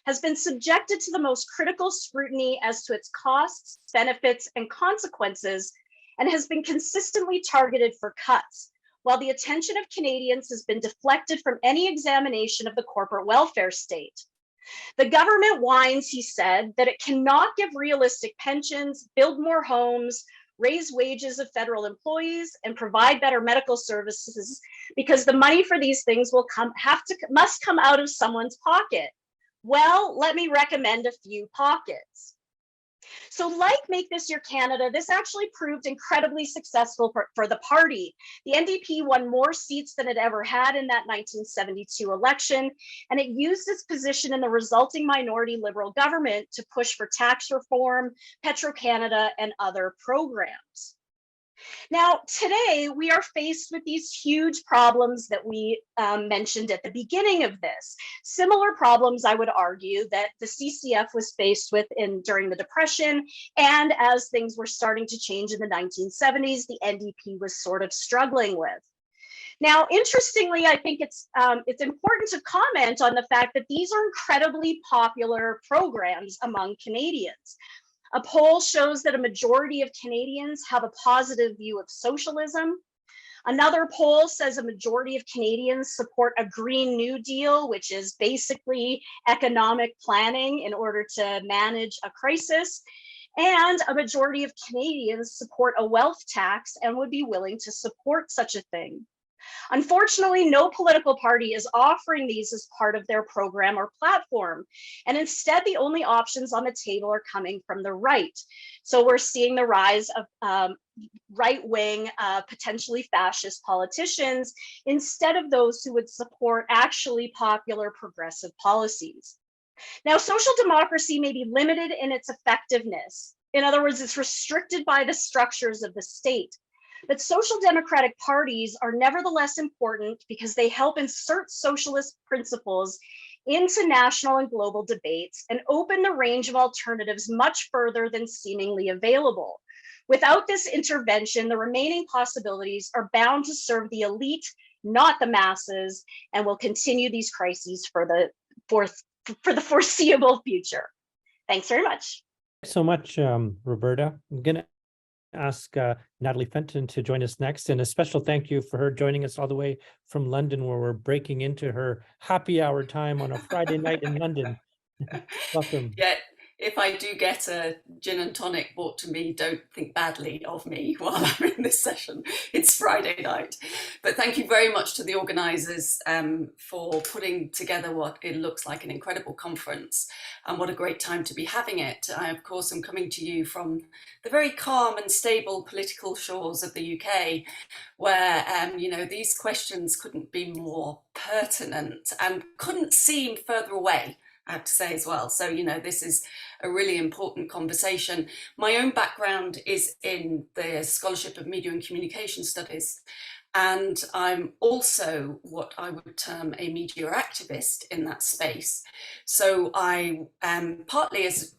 has been subjected to the most critical scrutiny as to its costs, benefits, and consequences, and has been consistently targeted for cuts, while the attention of Canadians has been deflected from any examination of the corporate welfare state. The government whines, he said, that it cannot give realistic pensions, build more homes, raise wages of federal employees, and provide better medical services because the money for these things must come out of someone's pocket. Well, let me recommend a few pockets. So like Make This Your Canada, this actually proved incredibly successful for the party. The NDP won more seats than it ever had in that 1972 election, and it used its position in the resulting minority Liberal government to push for tax reform, Petro-Canada, and other programs. Now, today we are faced with these huge problems that we mentioned at the beginning of this. Similar problems, I would argue, that the CCF was faced with during the Depression, and as things were starting to change in the 1970s, the NDP was sort of struggling with. Now, interestingly, I think it's important to comment on the fact that these are incredibly popular programs among Canadians. A poll shows that a majority of Canadians have a positive view of socialism. Another poll says a majority of Canadians support a Green New Deal, which is basically economic planning in order to manage a crisis. And a majority of Canadians support a wealth tax and would be willing to support such a thing. Unfortunately, no political party is offering these as part of their program or platform. And instead, the only options on the table are coming from the right. So we're seeing the rise of right-wing, potentially fascist politicians instead of those who would support actually popular progressive policies. Now, social democracy may be limited in its effectiveness. In other words, it's restricted by the structures of the state. But social democratic parties are nevertheless important because they help insert socialist principles into national and global debates and open the range of alternatives much further than seemingly available. Without this intervention, the remaining possibilities are bound to serve the elite, not the masses, and will continue these crises for the foreseeable future. Thanks very much. Thanks so much, Roberta. I'm going to ask Natalie Fenton to join us next, and a special thank you for her joining us all the way from London, where we're breaking into her happy hour time on a Friday night in London. Welcome. Yeah, if I do get a gin and tonic brought to me, don't think badly of me while I'm in this session. It's Friday night. But thank you very much to the organisers for putting together what it looks like an incredible conference, and what a great time to be having it. I, of course, am coming to you from the very calm and stable political shores of the UK, where, you know, these questions couldn't be more pertinent and couldn't seem further away, I have to say as well. So, you know, this is a really important conversation. My own background is in the scholarship of media and communication studies, and I'm also what I would term a media activist in that space. So I partly as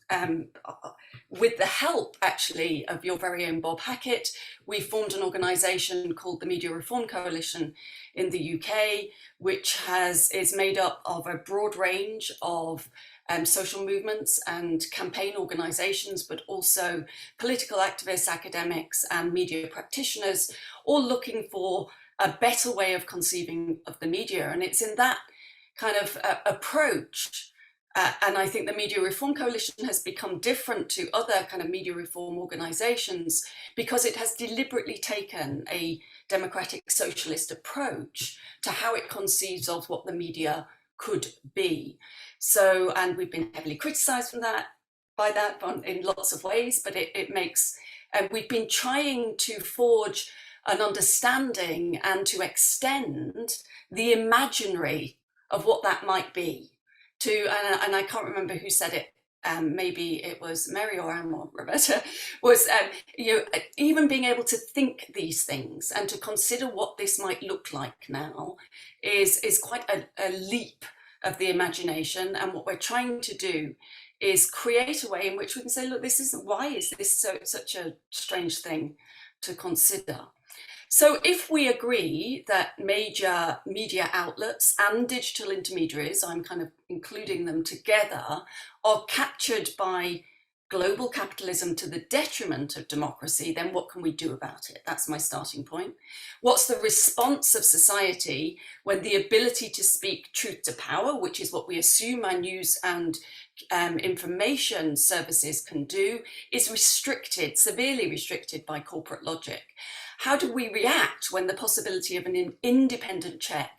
with the help actually of your very own Bob Hackett, we formed an organisation called the Media Reform Coalition in the UK, which is made up of a broad range of social movements and campaign organisations, but also political activists, academics and media practitioners, all looking for a better way of conceiving of the media. And it's in that kind of approach, and I think the Media Reform Coalition has become different to other kind of media reform organisations because it has deliberately taken a democratic socialist approach to how it conceives of what the media could be. So, and we've been heavily criticised by that in lots of ways, but it makes, and we've been trying to forge an understanding and to extend the imaginary of what that might be to, and I can't remember who said it, maybe it was Mary or Anne or Roberta, was you know, even being able to think these things and to consider what this might look like now is quite a leap of the imagination. And what we're trying to do is create a way in which we can say, look, this isn't, why is this such a strange thing to consider? So if we agree that major media outlets and digital intermediaries, I'm kind of including them together, are captured by global capitalism to the detriment of democracy, then what can we do about it? That's my starting point. What's the response of society when the ability to speak truth to power, which is what we assume our news and information services can do, is restricted, severely restricted by corporate logic? How do we react when the possibility of an independent check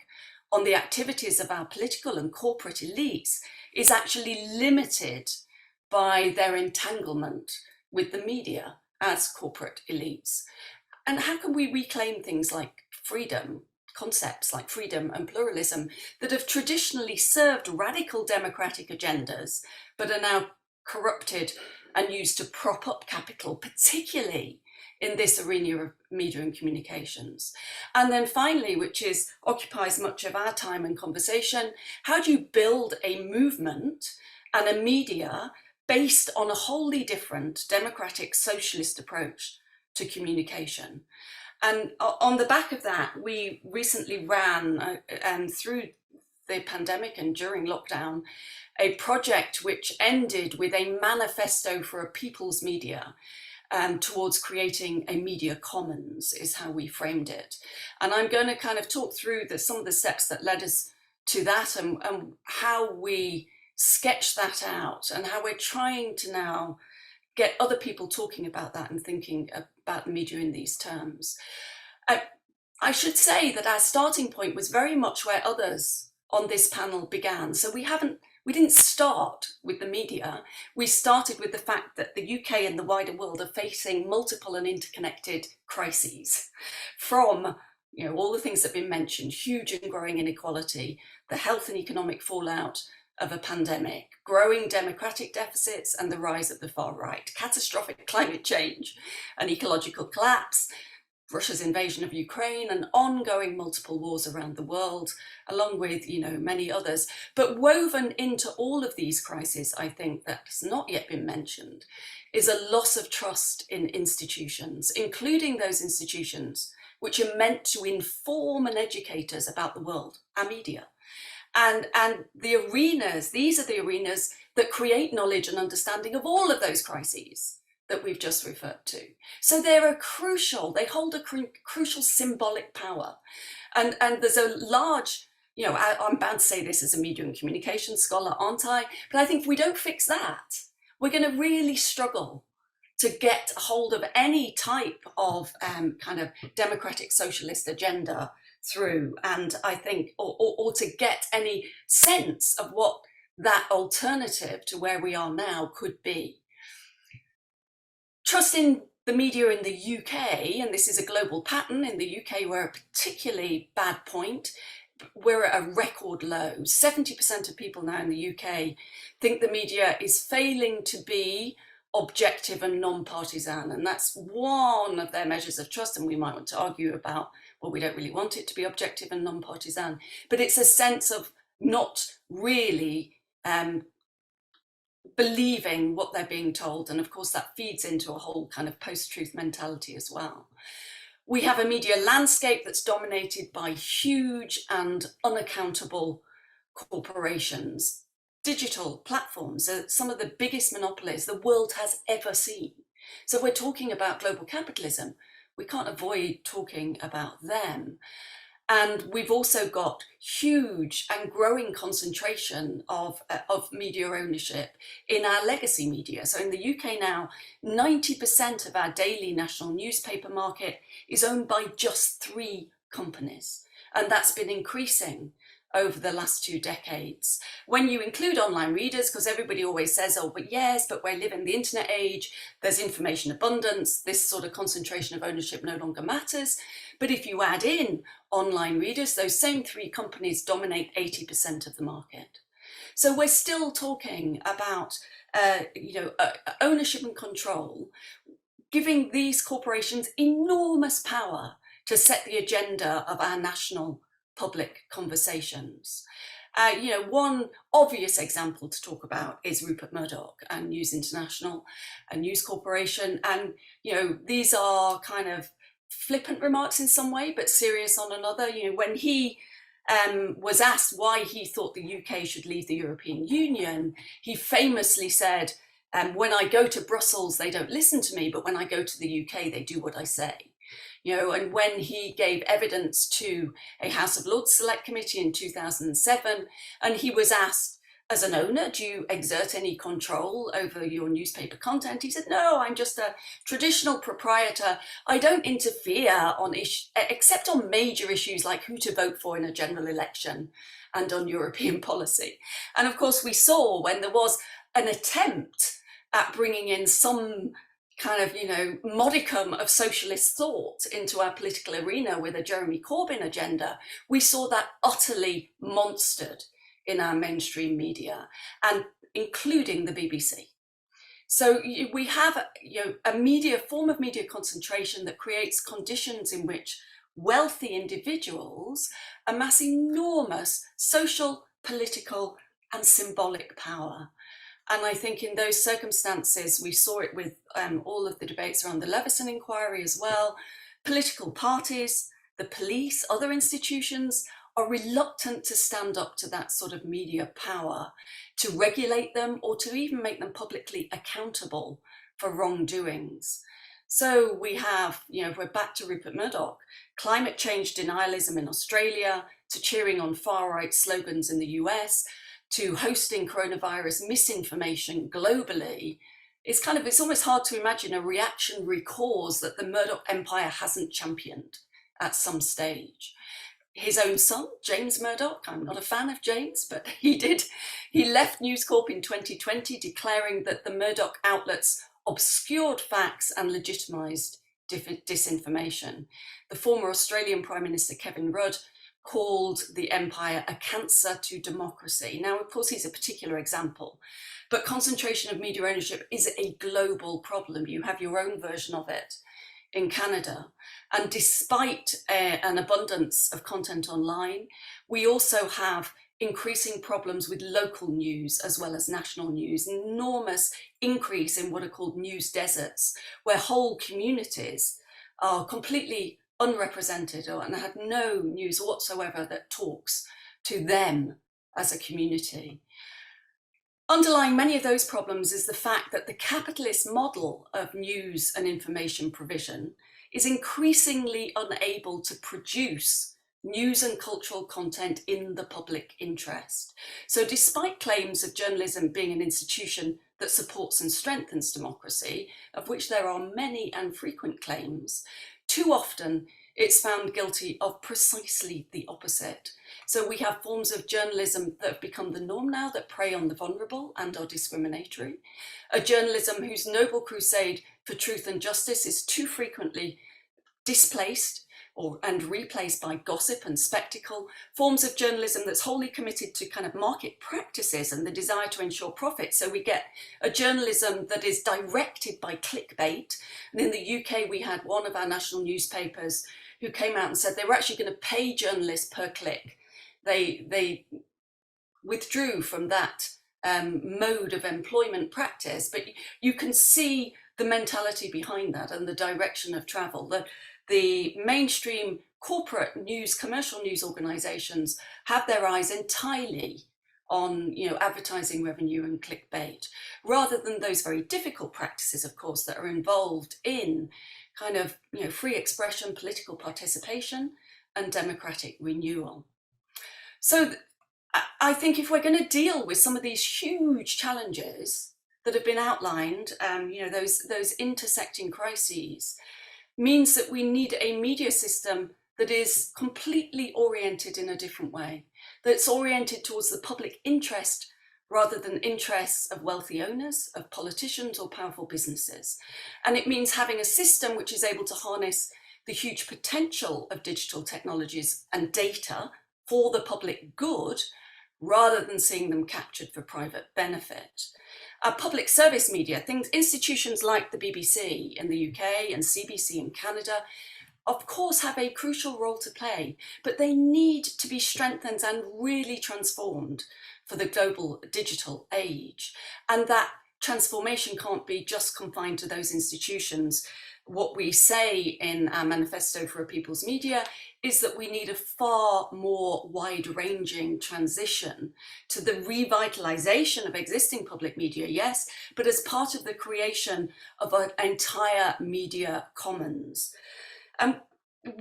on the activities of our political and corporate elites is actually limited by their entanglement with the media as corporate elites? And how can we reclaim things like freedom, concepts like freedom and pluralism that have traditionally served radical democratic agendas, but are now corrupted and used to prop up capital, particularly in this arena of media and communications? And then finally, which occupies much of our time and conversation, how do you build a movement and a media based on a wholly different democratic socialist approach to communication? And on the back of that, we recently ran through the pandemic and during lockdown, a project which ended with a manifesto for a people's media, towards creating a media commons is how we framed it. And I'm going to kind of talk through some of the steps that led us to that, and how we sketched that out, and how we're trying to now get other people talking about that and thinking about the media in these terms. I should say that our starting point was very much where others on this panel began. So we didn't start with the media. We started with the fact that the UK and the wider world are facing multiple and interconnected crises, from, you know, all the things that have been mentioned: huge and growing inequality, the health and economic fallout of a pandemic, growing democratic deficits and the rise of the far right, catastrophic climate change and ecological collapse, Russia's invasion of Ukraine and ongoing multiple wars around the world, along with, many others. But woven into all of these crises, I think that has not yet been mentioned, is a loss of trust in institutions, including those institutions which are meant to inform and educate us about the world, our media. And the arenas, these are the arenas that create knowledge and understanding of all of those crises that we've just referred to. So they're crucial, they hold a crucial symbolic power. And there's a large, I'm bound to say this as a media and communication scholar, aren't I? But I think if we don't fix that, we're going to really struggle to get hold of any type of kind of democratic socialist agenda through. And I think, or to get any sense of what that alternative to where we are now could be. Trust in the media in the UK, and this is a global pattern, in the UK we're at a particularly bad point. We're at a record low. 70% of people now in the UK think the media is failing to be objective and non-partisan, and that's one of their measures of trust. And we might want to argue about, well, we don't really want it to be objective and non-partisan, but it's a sense of not really believing what they're being told. And of course that feeds into a whole kind of post-truth mentality as well. We have a media landscape that's dominated by huge and unaccountable corporations. Digital platforms are some of the biggest monopolies the world has ever seen. So we're talking about global capitalism. We can't avoid talking about them. And we've also got huge and growing concentration of media ownership in our legacy media. So in the UK now, 90% of our daily national newspaper market is owned by just 3 companies. And that's been increasing over the last 2 decades. When you include online readers, because everybody always says, oh, but yes, but we live in the internet age, there's information abundance, this sort of concentration of ownership no longer matters. But if you add in online readers, those same 3 companies dominate 80% of the market. So we're still talking about ownership and control, giving these corporations enormous power to set the agenda of our national public conversations. One obvious example to talk about is Rupert Murdoch and News International, a news corporation. And, these are kind of flippant remarks in some way, but serious on another. When he was asked why he thought the UK should leave the European Union, he famously said, when I go to Brussels, they don't listen to me, but when I go to the UK, they do what I say. And when he gave evidence to a House of Lords Select Committee in 2007, and he was asked, as an owner, do you exert any control over your newspaper content? He said, no, I'm just a traditional proprietor. I don't interfere on except on major issues like who to vote for in a general election and on European policy. And of course, we saw when there was an attempt at bringing in some kind of, modicum of socialist thought into our political arena with a Jeremy Corbyn agenda, we saw that utterly monstered in our mainstream media, and including the BBC. So we have a form of media concentration that creates conditions in which wealthy individuals amass enormous social, political, and symbolic power. And I think in those circumstances, we saw it with all of the debates around the Leveson inquiry as well. Political parties, the police, other institutions are reluctant to stand up to that sort of media power, to regulate them or to even make them publicly accountable for wrongdoings. So we have, we're back to Rupert Murdoch, climate change denialism in Australia, to cheering on far-right slogans in the US, to hosting coronavirus misinformation globally. It's almost hard to imagine a reactionary cause that the Murdoch empire hasn't championed at some stage. His own son, James Murdoch, I'm not a fan of James, but he did. He left News Corp in 2020, declaring that the Murdoch outlets obscured facts and legitimised disinformation. The former Australian Prime Minister Kevin Rudd called the empire a cancer to democracy. Now, of course, he's a particular example, but concentration of media ownership is a global problem. You have your own version of it in Canada. And despite an abundance of content online, we also have increasing problems with local news as well as national news, an enormous increase in what are called news deserts, where whole communities are completely unrepresented and have no news whatsoever that talks to them as a community. Underlying many of those problems is the fact that the capitalist model of news and information provision is increasingly unable to produce news and cultural content in the public interest. So despite claims of journalism being an institution that supports and strengthens democracy, of which there are many and frequent claims, too often it's found guilty of precisely the opposite. So we have forms of journalism that have become the norm now that prey on the vulnerable and are discriminatory. A journalism whose noble crusade for truth and justice is too frequently displaced and replaced by gossip and spectacle. Forms of journalism that's wholly committed to kind of market practices and the desire to ensure profit. So we get a journalism that is directed by clickbait. And in the UK, we had one of our national newspapers who came out and said they were actually going to pay journalists per click. They withdrew from that mode of employment practice, but you can see the mentality behind that and the direction of travel. The mainstream corporate news, commercial news organizations have their eyes entirely on, advertising revenue and clickbait, rather than those very difficult practices, of course, that are involved in kind of, free expression, political participation, and democratic renewal. So I think if we're going to deal with some of these huge challenges that have been outlined, those intersecting crises, means that we need a media system that is completely oriented in a different way, that's oriented towards the public interest rather than interests of wealthy owners, of politicians or powerful businesses. And it means having a system which is able to harness the huge potential of digital technologies and data for the public good, rather than seeing them captured for private benefit. Our public service media, institutions like the BBC in the UK and CBC in Canada, of course have a crucial role to play, but they need to be strengthened and really transformed for the global digital age. And that transformation can't be just confined to those institutions. What we say in our manifesto for a people's media is that we need a far more wide-ranging transition to the revitalization of existing public media, yes, but as part of the creation of an entire media commons.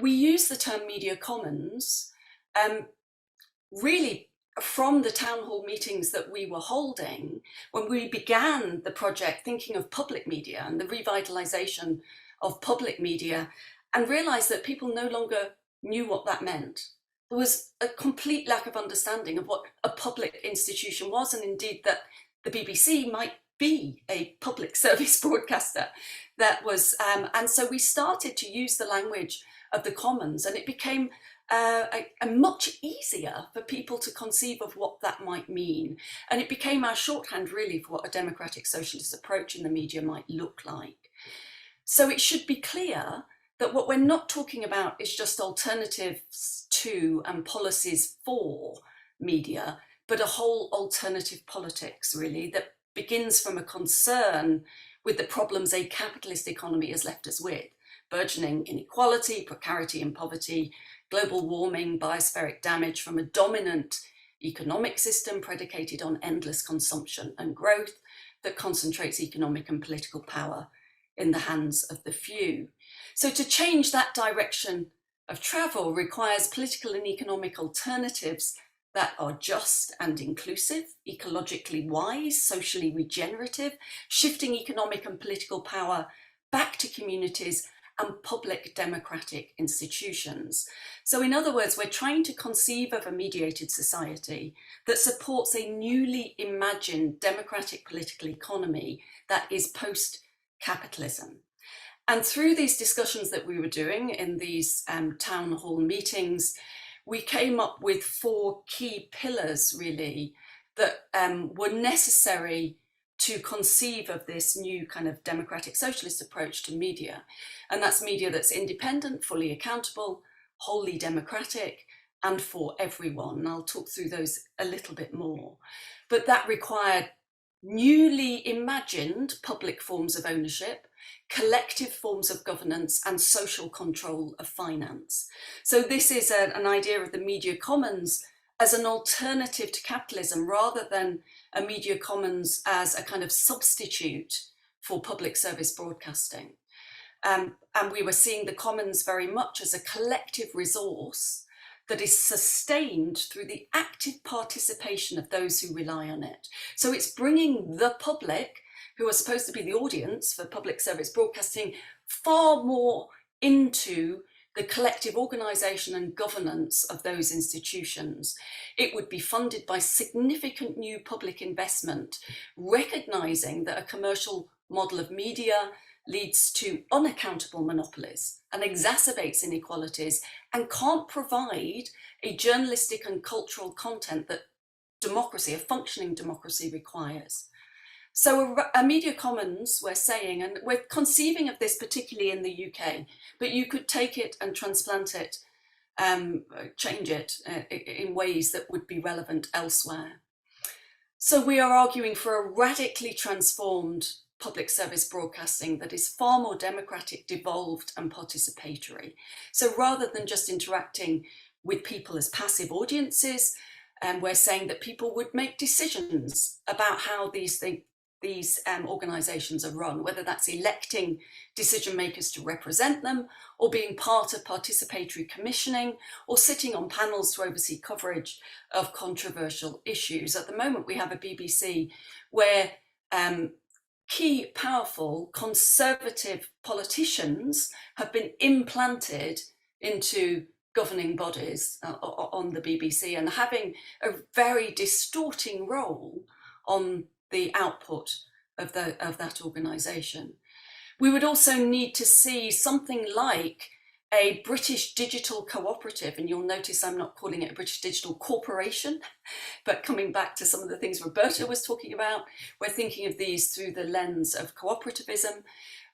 We use the term media commons really from the town hall meetings that we were holding when we began the project thinking of public media and the revitalization of public media, and realized that people no longer knew what that meant. There was a complete lack of understanding of what a public institution was, and indeed that the BBC might be a public service broadcaster. That was, and so we started to use the language of the commons, and it became a much easier for people to conceive of what that might mean. And it became our shorthand really for what a democratic socialist approach in the media might look like. So it should be clear that what we're not talking about is just alternatives to and policies for media, but a whole alternative politics really that begins from a concern with the problems a capitalist economy has left us with: burgeoning inequality, precarity and poverty, global warming, biospheric damage from a dominant economic system predicated on endless consumption and growth that concentrates economic and political power in the hands of the few. So to change that direction of travel requires political and economic alternatives that are just and inclusive, ecologically wise, socially regenerative, shifting economic and political power back to communities and public democratic institutions. So in other words, we're trying to conceive of a mediated society that supports a newly imagined democratic political economy that is post-capitalism. And through these discussions that we were doing in these town hall meetings, we came up with 4 key pillars really that were necessary to conceive of this new kind of democratic socialist approach to media. And that's media that's independent, fully accountable, wholly democratic, and for everyone. And I'll talk through those a little bit more. But that required newly imagined public forms of ownership, collective forms of governance, and social control of finance. So this is an idea of the media commons as an alternative to capitalism, rather than a media commons as a kind of substitute for public service broadcasting. And we were seeing the commons very much as a collective resource that is sustained through the active participation of those who rely on it. So it's bringing the public, who are supposed to be the audience for public service broadcasting, far more into the collective organisation and governance of those institutions. It would be funded by significant new public investment, recognising that a commercial model of media leads to unaccountable monopolies and exacerbates inequalities and can't provide a journalistic and cultural content that democracy, a functioning democracy, requires. So a media commons, we're saying, and we're conceiving of this particularly in the UK, but you could take it and transplant it, change it in ways that would be relevant elsewhere. So we are arguing for a radically transformed public service broadcasting that is far more democratic, devolved, and participatory. So rather than just interacting with people as passive audiences, we're saying that people would make decisions about how these organisations are run, whether that's electing decision makers to represent them, or being part of participatory commissioning, or sitting on panels to oversee coverage of controversial issues. At the moment, we have a BBC where key, powerful, conservative politicians have been implanted into governing bodies on the BBC and having a very distorting role on the output of that organisation. We would also need to see something like a British digital cooperative, and you'll notice I'm not calling it a British digital corporation, but coming back to some of the things Roberta was talking about, we're thinking of these through the lens of cooperativism,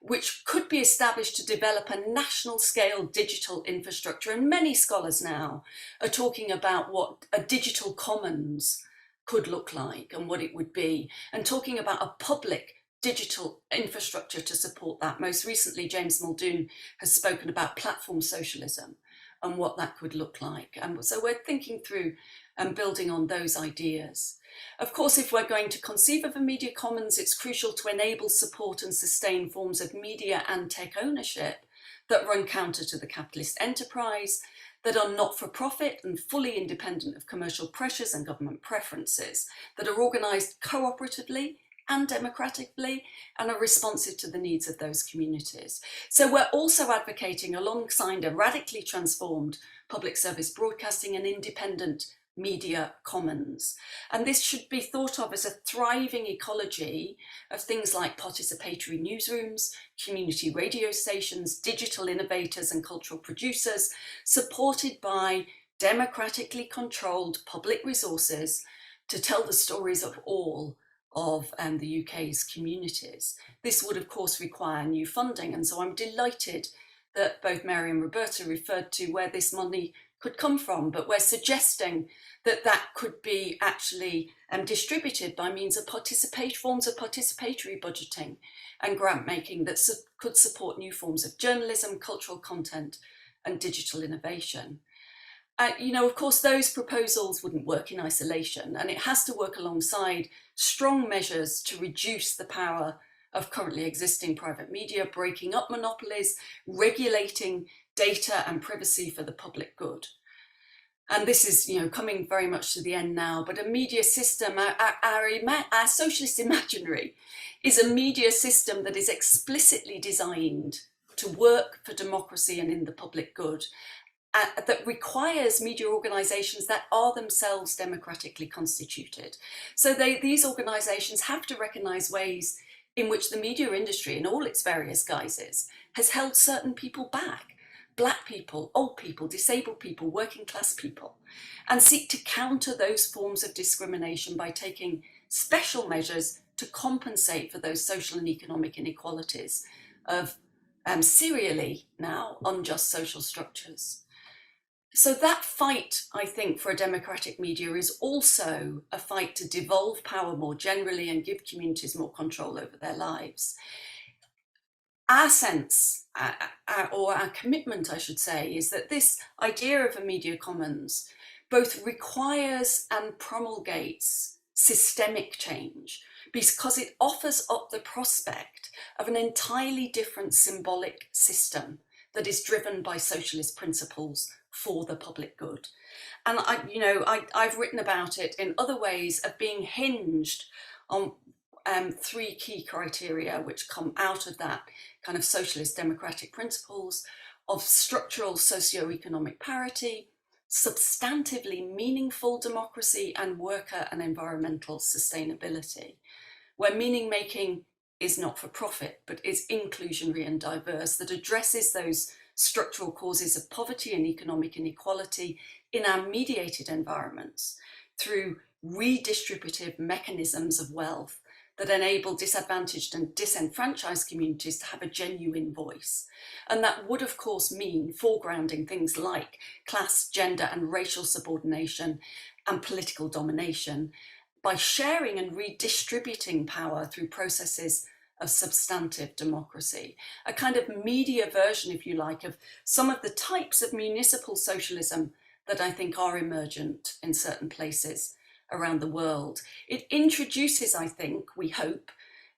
which could be established to develop a national scale digital infrastructure. And many scholars now are talking about what a digital commons could look like and what it would be, and talking about a public digital infrastructure to support that. Most recently, James Muldoon has spoken about platform socialism and what that could look like. And so we're thinking through and building on those ideas. Of course, if we're going to conceive of a media commons, it's crucial to enable, support and sustain forms of media and tech ownership that run counter to the capitalist enterprise, that are not for profit and fully independent of commercial pressures and government preferences, that are organised cooperatively and democratically and are responsive to the needs of those communities. So we're also advocating, alongside a radically transformed public service broadcasting, an independent media commons. And this should be thought of as a thriving ecology of things like participatory newsrooms, community radio stations, digital innovators and cultural producers, supported by democratically controlled public resources to tell the stories of all of the UK's communities. This would of course require new funding, and so I'm delighted that both Mary and Roberta referred to where this money could come from, but we're suggesting that that could be actually distributed by means of forms of participatory budgeting and grant making that could support new forms of journalism, cultural content and digital innovation. Of course, those proposals wouldn't work in isolation, and it has to work alongside strong measures to reduce the power of currently existing private media, breaking up monopolies, regulating data and privacy for the public good. And this is, coming very much to the end now, but a media system, our socialist imaginary is a media system that is explicitly designed to work for democracy and in the public good, that requires media organisations that are themselves democratically constituted. So these organisations have to recognise ways in which the media industry, in all its various guises, has held certain people back. Black people, old people, disabled people, working class people, and seek to counter those forms of discrimination by taking special measures to compensate for those social and economic inequalities of serially now unjust social structures. So that fight, I think, for a democratic media is also a fight to devolve power more generally and give communities more control over their lives. Our sense, or our commitment, I should say, is that this idea of a media commons both requires and promulgates systemic change because it offers up the prospect of an entirely different symbolic system that is driven by socialist principles for the public good. And I've written about it in other ways of being hinged on three key criteria which come out of that kind of socialist democratic principles of structural socio-economic parity, substantively meaningful democracy, and worker and environmental sustainability, where meaning making is not for profit, but is inclusionary and diverse, that addresses those structural causes of poverty and economic inequality in our mediated environments through redistributive mechanisms of wealth that enable disadvantaged and disenfranchised communities to have a genuine voice. And that would, of course, mean foregrounding things like class, gender, and racial subordination and political domination by sharing and redistributing power through processes of substantive democracy, a kind of media version, if you like, of some of the types of municipal socialism that I think are emergent in certain places around the world. It introduces, I think, we hope,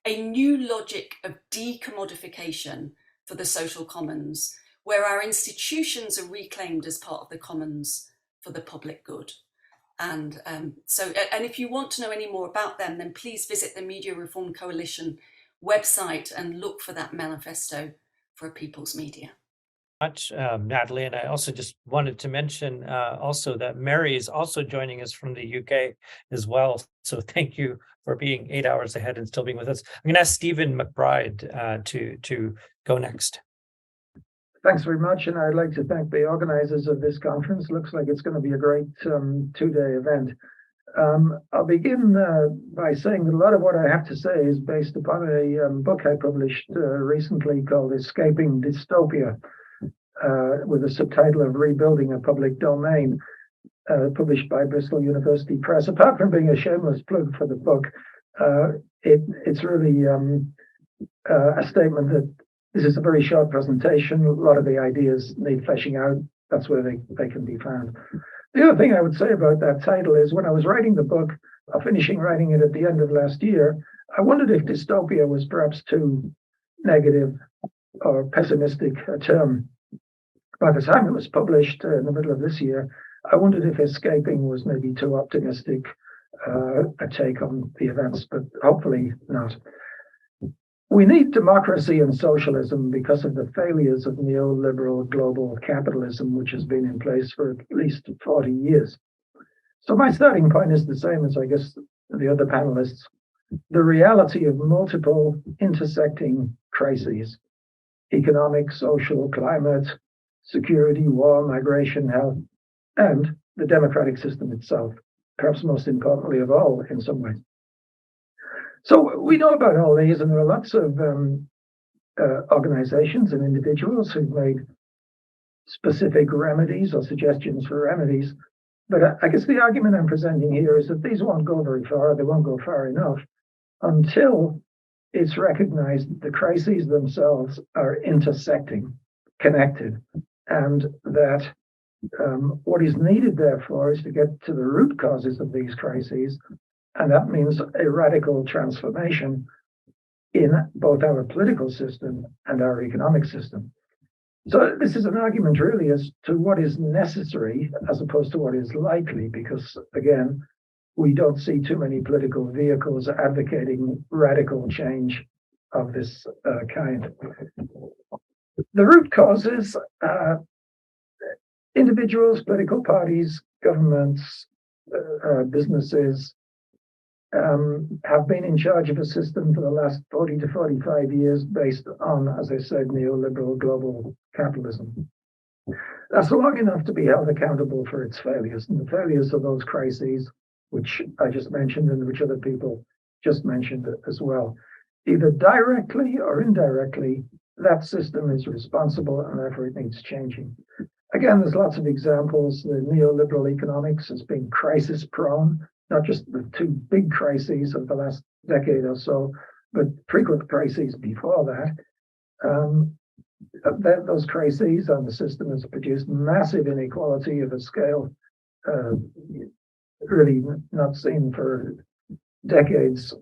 a new logic of decommodification for the social commons, where our institutions are reclaimed as part of the commons for the public good. And if you want to know any more about them, then please visit the Media Reform Coalition website and look for that manifesto for a people's media. Much, Natalie, and I also just wanted to mention also that Mary is also joining us from the UK as well. So thank you for being 8 hours ahead and still being with us. I'm going to ask Stephen McBride to go next. Thanks very much, and I'd like to thank the organizers of this conference. Looks like it's going to be a great two-day event. I'll begin by saying that a lot of what I have to say is based upon a book I published recently called Escaping Dystopia, with the subtitle of Rebuilding a Public Domain, published by Bristol University Press. Apart from being a shameless plug for the book, it's really a statement that this is a very short presentation. A lot of the ideas need fleshing out. That's where they can be found. The other thing I would say about that title is when I was writing the book, finishing writing it at the end of last year, I wondered if dystopia was perhaps too negative or pessimistic a term. By the time it was published in the middle of this year, I wondered if escaping was maybe too optimistic a take on the events, but hopefully not. We need democracy and socialism because of the failures of neoliberal global capitalism, which has been in place for at least 40 years. So my starting point is the same as, I guess, the other panelists. The reality of multiple intersecting crises: economic, social, climate, security, war, migration, health, and the democratic system itself, perhaps most importantly of all in some ways. So we know about all these, and there are lots of organizations and individuals who've made specific remedies or suggestions for remedies. But I guess the argument I'm presenting here is that these won't go very far, they won't go far enough until it's recognized that the crises themselves are intersecting, connected, and that what is needed, therefore, is to get to the root causes of these crises. And that means a radical transformation in both our political system and our economic system. So this is an argument really as to what is necessary as opposed to what is likely, because, again, we don't see too many political vehicles advocating radical change of this kind. The root causes, individuals, political parties, governments, businesses, have been in charge of a system for the last 40 to 45 years based on, as I said, neoliberal global capitalism. That's long enough to be held accountable for its failures, and the failures of those crises, which I just mentioned and which other people just mentioned as well. Either directly or indirectly, that system is responsible and therefore it needs changing. Again, there's lots of examples. The neoliberal economics has been crisis prone, not just the two big crises of the last decade or so, but frequent crises before that. Those crises and the system has produced massive inequality of a scale really not seen for decades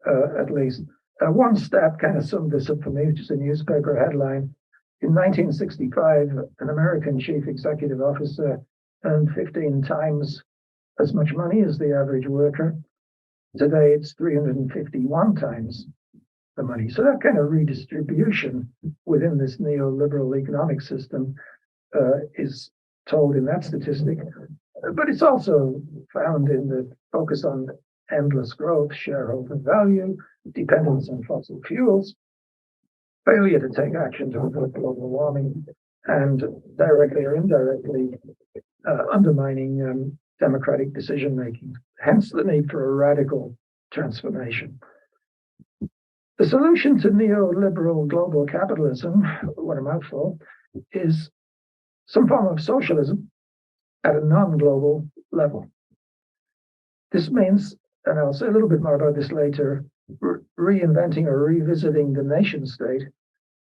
at least. One stat kind of summed this up for me, which is a newspaper headline. In 1965, an American chief executive officer earned 15 times as much money as the average worker. Today, it's 351 times the money. So that kind of redistribution within this neoliberal economic system is told in that statistic. But it's also found in the focus on endless growth, shareholder value, dependence on fossil fuels, failure to take action to avert global warming, and directly or indirectly undermining democratic decision making. Hence the need for a radical transformation. The solution to neoliberal global capitalism, what a mouthful, is some form of socialism at a non-global level. This means, and I'll say a little bit more about this later, reinventing or revisiting the nation state,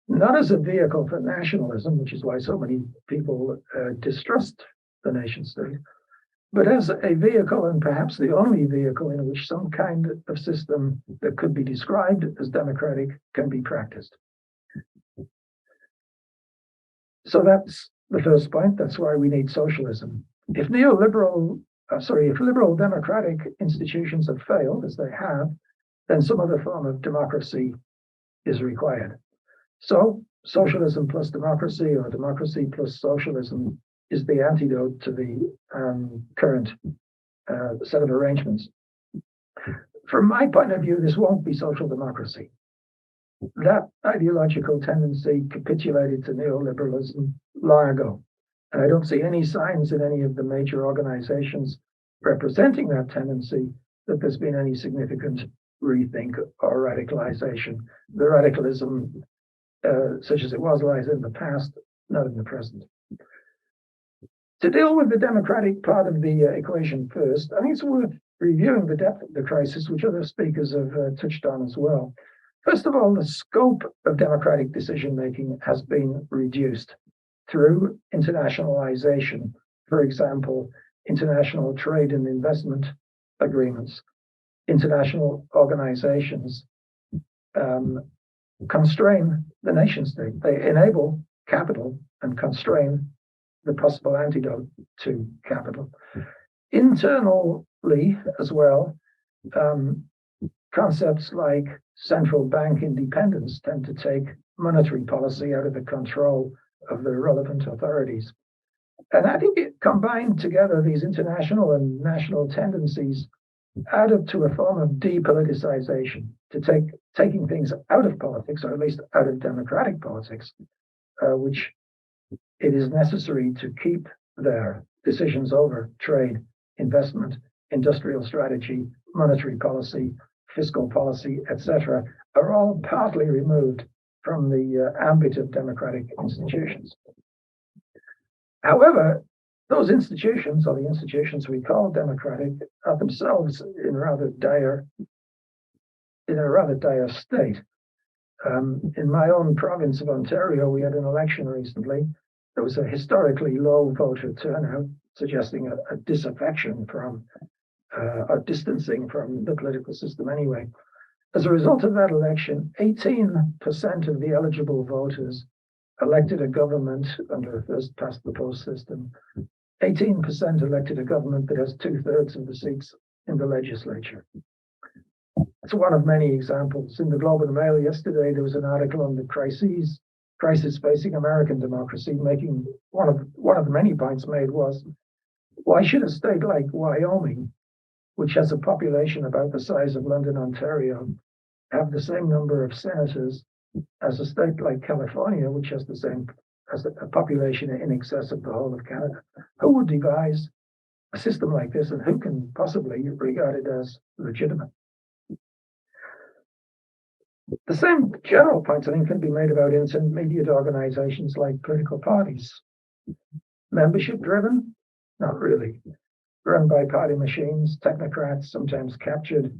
not as a vehicle for nationalism, which is why so many people distrust the nation state, but as a vehicle, and perhaps the only vehicle, in which some kind of system that could be described as democratic can be practiced. So that's the first point. That's why we need socialism. If liberal democratic institutions have failed, as they have, then some other form of democracy is required. So socialism plus democracy, or democracy plus socialism, is the antidote to the current set of arrangements. From my point of view, this won't be social democracy. That ideological tendency capitulated to neoliberalism long ago. And I don't see any signs in any of the major organizations representing that tendency that there's been any significant rethink or radicalization. The radicalism, such as it was, lies in the past, not in the present. To deal with the democratic part of the equation first, I think it's worth reviewing the depth of the crisis, which other speakers have touched on as well. First of all, the scope of democratic decision-making has been reduced through internationalization. For example, international trade and investment agreements. International organizations constrain the nation state. They enable capital and constrain the possible antidote to capital. Internally as well, concepts like central bank independence tend to take monetary policy out of the control of the relevant authorities. And I think it combined together, these international and national tendencies add up to a form of depoliticization, to taking things out of politics, or at least out of democratic politics, which it is necessary to keep their decisions over trade, investment, industrial strategy, monetary policy, fiscal policy, etc., are all partly removed from the ambit of democratic institutions. However, those institutions, or the institutions we call democratic, are themselves in a rather dire state. In my own province of Ontario, we had an election recently. There was a historically low voter turnout, suggesting a disaffection from, or distancing from the political system anyway. As a result of that election, 18% of the eligible voters elected a government under a first past the post system. 18% elected a government that has 2/3 of the seats in the legislature. It's one of many examples. In the Globe and Mail yesterday, there was an article on the crisis facing American democracy, making one of the many points made was, why should a state like Wyoming, which has a population about the size of London, Ontario, have the same number of senators as a state like California, which has the same as a population in excess of the whole of Canada? Who would devise a system like this, and who can possibly regard it as legitimate? The same general points, I think, can be made about intermediate organizations like political parties. Membership driven? Not really. Run by party machines, technocrats, sometimes captured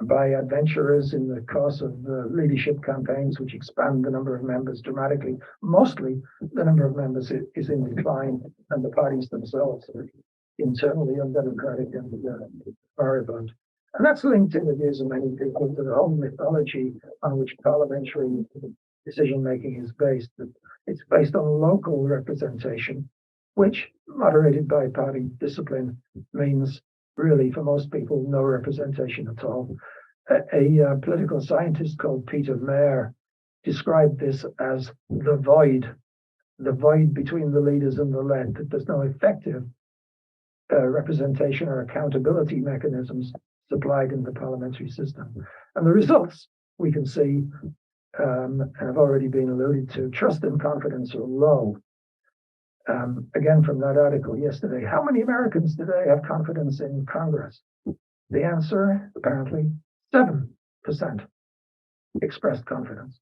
by adventurers in the course of leadership campaigns, which expand the number of members dramatically. Mostly, the number of members is in decline, and the parties themselves are internally undemocratic and moribund. And that's linked in the views of many people to the whole mythology on which parliamentary decision-making is based. It's based on local representation, which, moderated by party discipline, means really, for most people, no representation at all. A political scientist called Peter Mellor described this as the void between the leaders and the led, that there's no effective representation or accountability mechanisms supplied in the parliamentary system. And the results we can see have already been alluded to. Trust and confidence are low. Again, from that article yesterday, how many Americans today have confidence in Congress? The answer, apparently, 7% expressed confidence.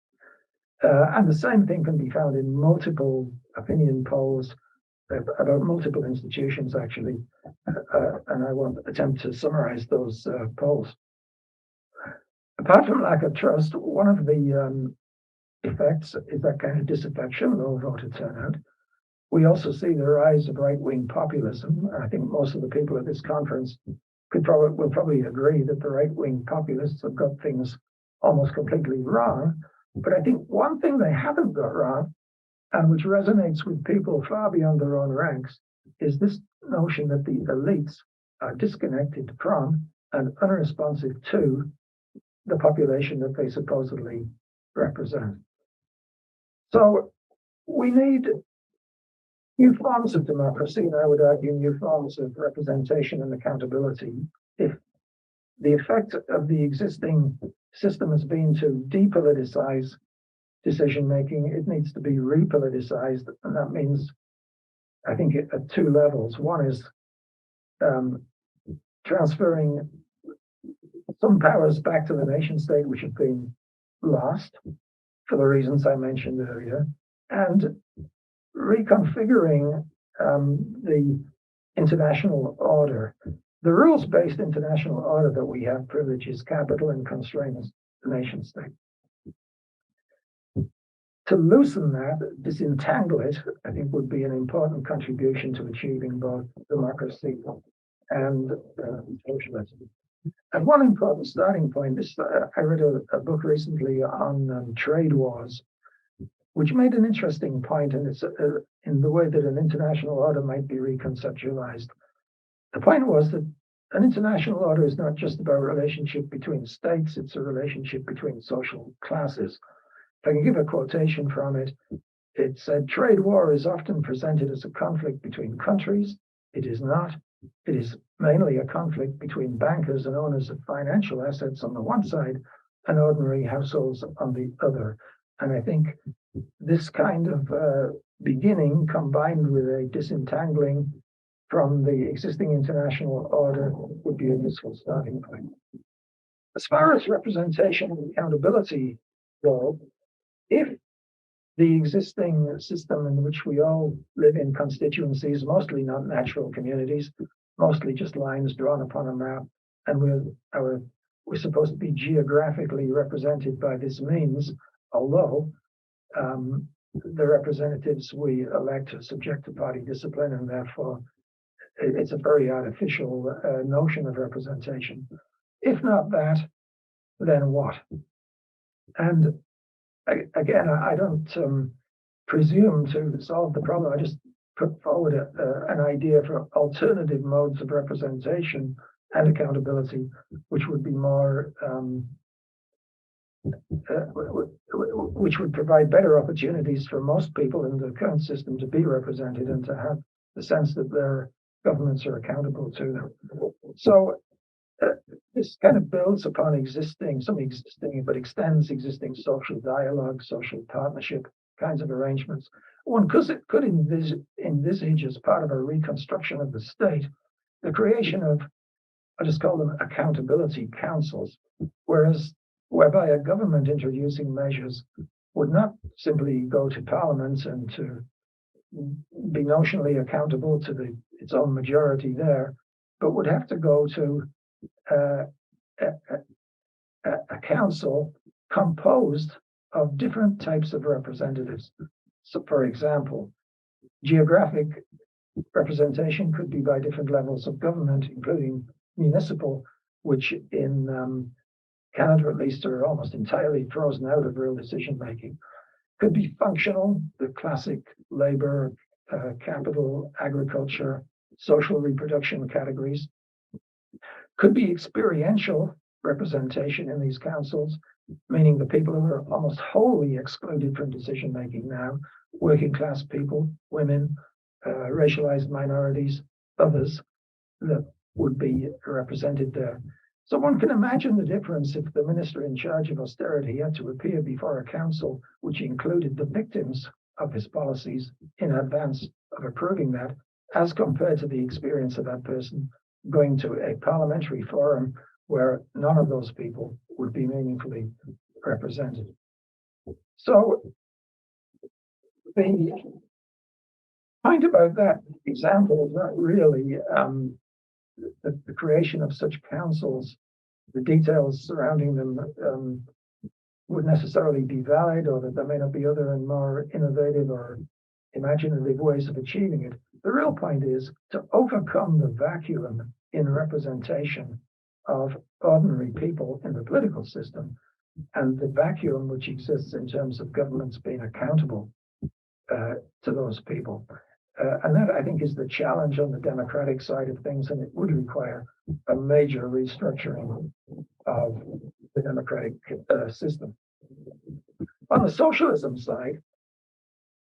And the same thing can be found in multiple opinion polls about multiple institutions, actually. And I won't attempt to summarize those polls. Apart from lack of trust, one of the effects is that kind of disaffection, low voter turnout. We also see the rise of right-wing populism. I think most of the people at this conference will probably agree that the right-wing populists have got things almost completely wrong. But I think one thing they haven't got wrong, and which resonates with people far beyond their own ranks, is this notion that the elites are disconnected from and unresponsive to the population that they supposedly represent. So we need new forms of democracy, and I would argue new forms of representation and accountability. If the effect of the existing system has been to depoliticize decision-making, it needs to be repoliticized, and that means, I think, at two levels. One is transferring some powers back to the nation state, which have been lost for the reasons I mentioned earlier, and reconfiguring the international order. The rules-based international order that we have privileges capital and constrains the nation state. To loosen that, disentangle it, I think would be an important contribution to achieving both democracy and socialism. And one important starting point, I read a book recently on trade wars, which made an interesting point, and it's in the way that an international order might be reconceptualized. The point was that an international order is not just about a relationship between states, it's a relationship between social classes. If I can give a quotation from it, it said, "Trade war is often presented as a conflict between countries. It is not. It is mainly a conflict between bankers and owners of financial assets on the one side and ordinary households on the other." And I think this kind of beginning, combined with a disentangling from the existing international order, would be a useful starting point. As far as representation and accountability go, if the existing system in which we all live in constituencies, mostly not natural communities, mostly just lines drawn upon a map, and we're supposed to be geographically represented by this means, although the representatives we elect are subject to party discipline, and therefore it's a very artificial notion of representation. If not that, then what? And again, I don't presume to solve the problem. I just put forward an idea for alternative modes of representation and accountability, which would be more, which would provide better opportunities for most people in the current system to be represented and to have the sense that their governments are accountable to them. So this kind of builds upon some existing, but extends existing social dialogue, social partnership kinds of arrangements. One could envisage as part of a reconstruction of the state, the creation of, I just call them accountability councils, whereas whereby a government introducing measures would not simply go to Parliament and to be notionally accountable to its own majority there, but would have to go to a council composed of different types of representatives. So, for example, geographic representation could be by different levels of government, including municipal, which in Canada at least are almost entirely frozen out of real decision making. Could be functional, the classic labor, capital, agriculture, social reproduction categories. Could be experiential representation in these councils, meaning the people who are almost wholly excluded from decision making now, working class people, women, racialized minorities, others that would be represented there. So one can imagine the difference if the minister in charge of austerity had to appear before a council which included the victims of his policies in advance of approving that, as compared to the experience of that person going to a parliamentary forum where none of those people would be meaningfully represented. So the point about that example is not really the creation of such councils. The details surrounding them would necessarily be valid, or that there may not be other and more innovative or imaginative ways of achieving it. The real point is to overcome the vacuum in representation of ordinary people in the political system, and the vacuum which exists in terms of governments being accountable to those people. And that, I think, is the challenge on the democratic side of things, and it would require a major restructuring of the democratic system. On the socialism side,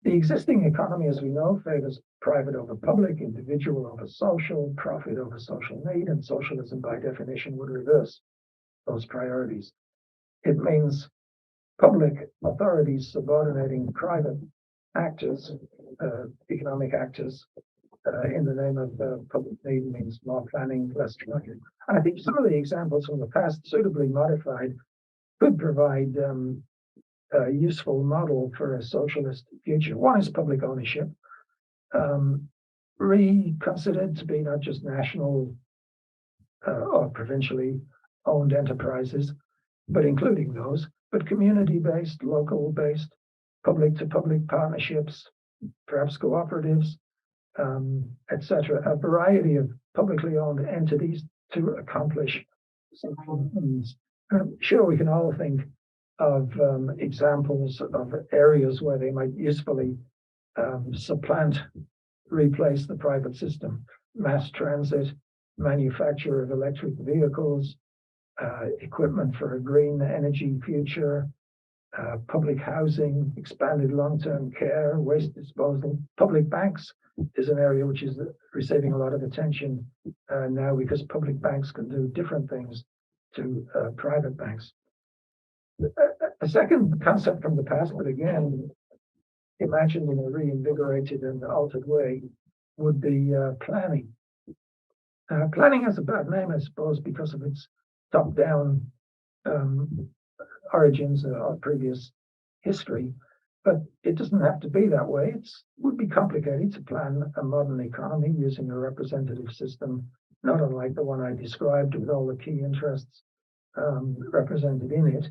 the existing economy, as we know, favors private over public, individual over social, profit over social need, and socialism, by definition, would reverse those priorities. It means public authorities subordinating private actors, economic actors, in the name of public need means more planning, less tracking. And I think some of the examples from the past, suitably modified, could provide a useful model for a socialist future. One is public ownership, reconsidered to be not just national or provincially owned enterprises, but including those, but community-based, local-based, public-to-public partnerships, perhaps cooperatives, etc. A variety of publicly owned entities to accomplish some things. I'm sure we can all think of examples of areas where they might usefully replace the private system. Mass transit, manufacture of electric vehicles, equipment for a green energy future, public housing, expanded long-term care, waste disposal. Public banks is an area which is receiving a lot of attention now, because public banks can do different things to private banks. A second concept from the past, but again, imagined in a reinvigorated and altered way, would be planning. Planning has a bad name, I suppose, because of its top-down origins or previous history, but it doesn't have to be that way. It would be complicated to plan a modern economy using a representative system, not unlike the one I described, with all the key interests represented in it.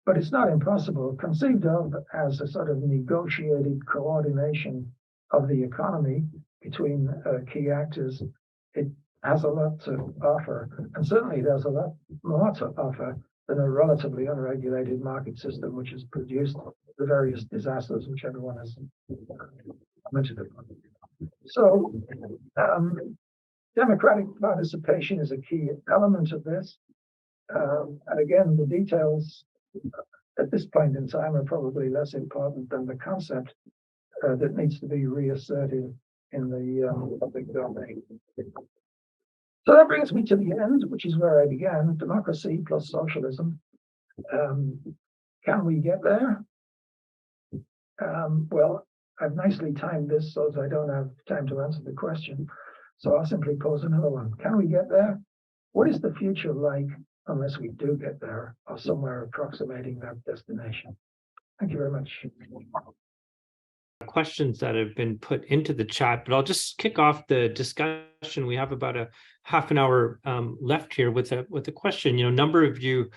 But it's not impossible, conceived of as a sort of negotiated coordination of the economy between key actors. It has a lot to offer, and certainly there's a lot more to offer than a relatively unregulated market system, which has produced the various disasters which everyone has commented upon. So, democratic participation is a key element of this. And again, the details at this point in time are probably less important than the concept that needs to be reasserted in the public domain. So that brings me to the end, which is where I began: democracy plus socialism. Can we get there? Well, I've nicely timed this so that I don't have time to answer the question. So I'll simply pose another one. Can we get there? What is the future like unless we do get there or somewhere approximating that destination. Thank you very much. Questions that have been put into the chat, but I'll just kick off the discussion. We have about a half an hour left here with a question. A number of you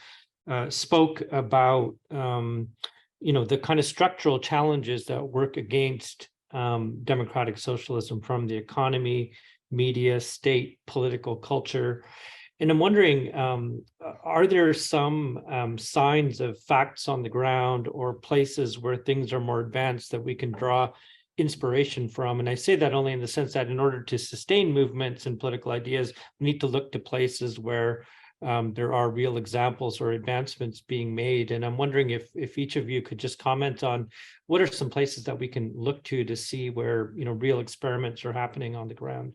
spoke about the kind of structural challenges that work against democratic socialism, from the economy, media, state, political culture. And I'm wondering, are there some signs of facts on the ground or places where things are more advanced that we can draw inspiration from? And I say that only in the sense that in order to sustain movements and political ideas, we need to look to places where there are real examples or advancements being made. And I'm wondering if each of you could just comment on what are some places that we can look to see where real experiments are happening on the ground.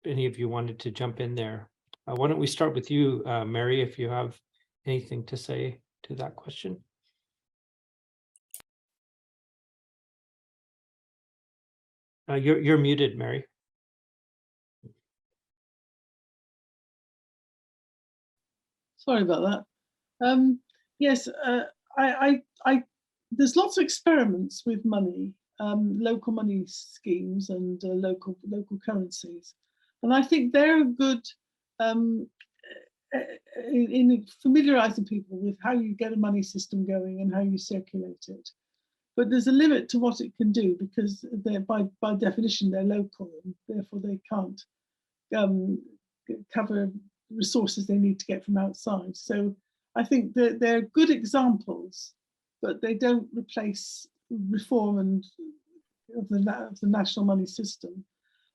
Any of you wanted to jump in there? Why don't we start with you, Mary, if you have anything to say to that question? You're muted, Mary. Sorry about that. Yes, there's lots of experiments with money, local money schemes and local currencies. And I think they're good in familiarizing people with how you get a money system going and how you circulate it. But there's a limit to what it can do, because they're by definition they're local, and therefore they can't cover resources they need to get from outside. So I think that they're good examples, but they don't replace reform of the national money system.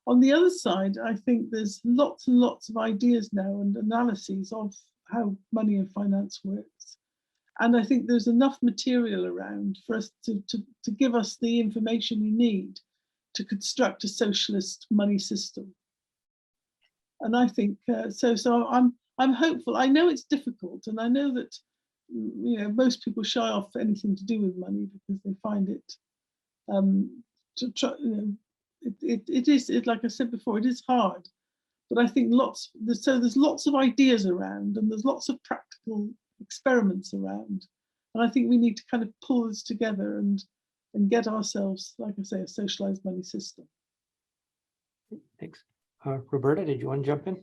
On the other side, I think there's lots and lots of ideas now and analyses of how money and finance works. And I think there's enough material around for us to give us the information we need to construct a socialist money system. And I think, so I'm hopeful. I know it's difficult, and I know that most people shy off anything to do with money because they find it it is, like I said before, it is hard. But I think there's lots of ideas around, and there's lots of practical experiments around. And I think we need to kind of pull this together and get ourselves, like I say, a socialized money system. Thanks. Roberta, did you want to jump in?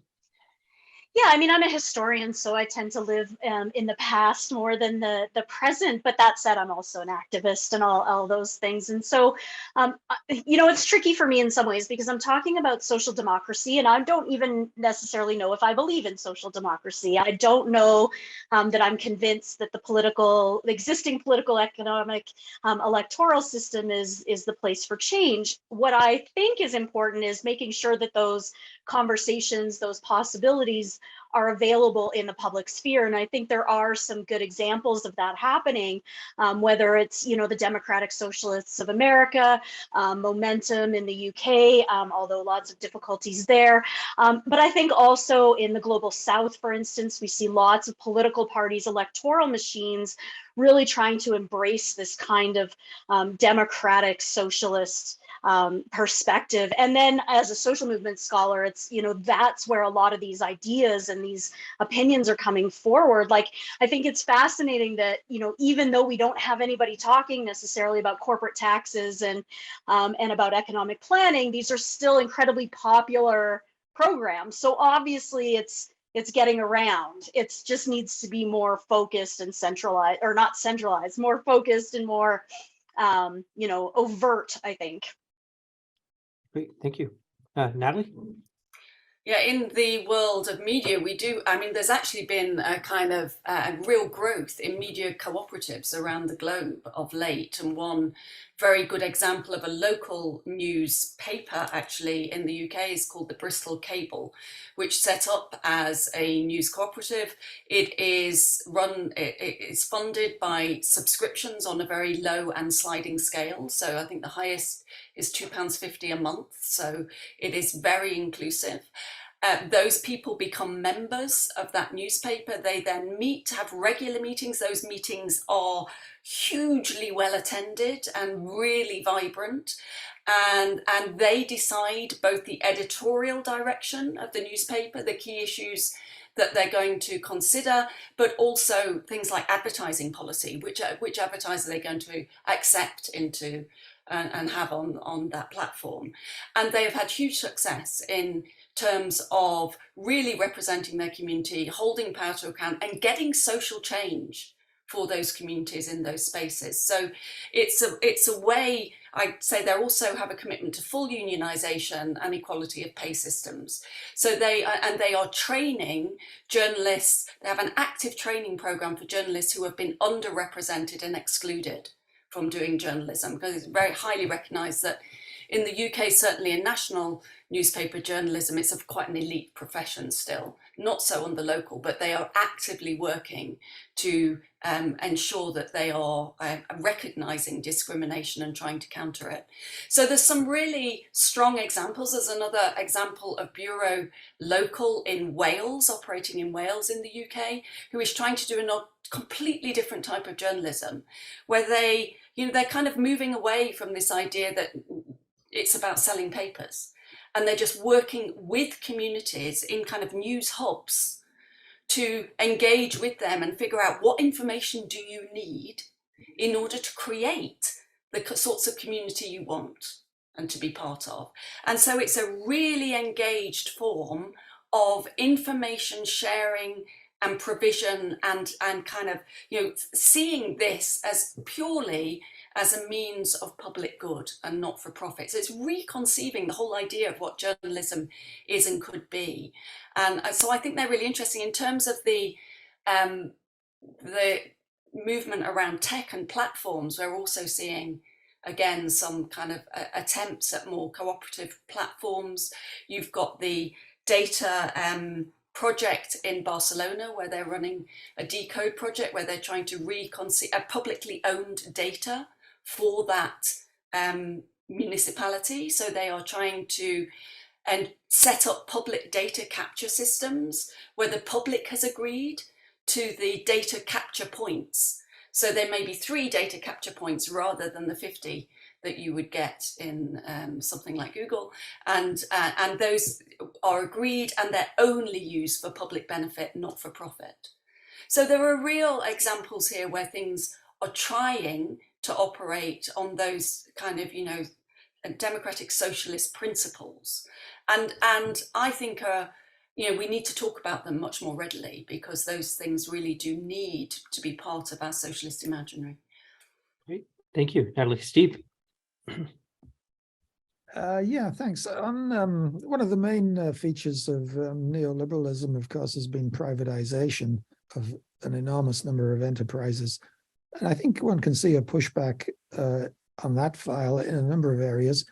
Yeah, I mean, I'm a historian, so I tend to live in the past more than the present. But that said, I'm also an activist and all those things. And so, it's tricky for me in some ways, because I'm talking about social democracy, and I don't even necessarily know if I believe in social democracy. I don't know that I'm convinced that the existing political, economic, electoral system is the place for change. What I think is important is making sure that those conversations, those possibilities are available in the public sphere. And I think there are some good examples of that happening, whether it's, the Democratic Socialists of America, Momentum in the UK, although lots of difficulties there. But I think also in the global South, for instance, we see lots of political parties, electoral machines, really trying to embrace this kind of democratic socialist perspective. And then as a social movement scholar, it's, that's where a lot of these ideas and these opinions are coming forward. Like, I think it's fascinating that, even though we don't have anybody talking necessarily about corporate taxes and about economic planning, these are still incredibly popular programs. So obviously it's getting around. It just needs to be more focused and centralized, or not centralized, more focused and more, overt, I think. Great, thank you. Natalie? Yeah, in the world of media, there's actually been a kind of real growth in media cooperatives around the globe of late. And one very good example of a local newspaper actually in the UK is called the Bristol Cable, which set up as a news cooperative. It is funded by subscriptions on a very low and sliding scale. So I think the highest is £2.50 a month. So it is very inclusive. Those people become members of that newspaper. They then have regular meetings. Those meetings are hugely well attended and really vibrant. And they decide both the editorial direction of the newspaper, the key issues that they're going to consider, but also things like advertising policy, which advertiser they're going to accept into and have on that platform. And they have had huge success in terms of really representing their community, holding power to account, and getting social change for those communities in those spaces. So it's a way, I'd say they also have a commitment to full unionisation and equality of pay systems. So they are training journalists. They have an active training programme for journalists who have been underrepresented and excluded from doing journalism, because it's very highly recognised that in the UK, certainly in national newspaper journalism, it's quite an elite profession still, not so on the local, but they are actively working to ensure that they are recognising discrimination and trying to counter it. So there's some really strong examples. There's another example of Bureau Local in Wales, operating in Wales in the UK, who is trying to do a completely different type of journalism, where they're kind of moving away from this idea that it's about selling papers, and they're just working with communities in kind of news hubs to engage with them and figure out what information do you need in order to create the sorts of community you want and to be part of. And so it's a really engaged form of information sharing and provision, and kind of, seeing this as purely as a means of public good and not for profit. So it's reconceiving the whole idea of what journalism is and could be. And so I think they're really interesting in terms of the movement around tech and platforms. We're also seeing, again, some kind of attempts at more cooperative platforms. You've got the data project in Barcelona, where they're running a decode project, where they're trying to reconcile publicly owned data for that municipality. So they are trying to set up public data capture systems where the public has agreed to the data capture points. So there may be 3 data capture points rather than the 50 that you would get in something like Google, and those are agreed, and they're only used for public benefit, not for profit. So there are real examples here where things are trying to operate on those kind of, democratic socialist principles, and I think we need to talk about them much more readily, because those things really do need to be part of our socialist imaginary. Great. Thank you, Natalie. Steve? Yeah, thanks. On one of the main features of neoliberalism, of course, has been privatization of an enormous number of enterprises. And I think one can see a pushback on that file in a number of areas,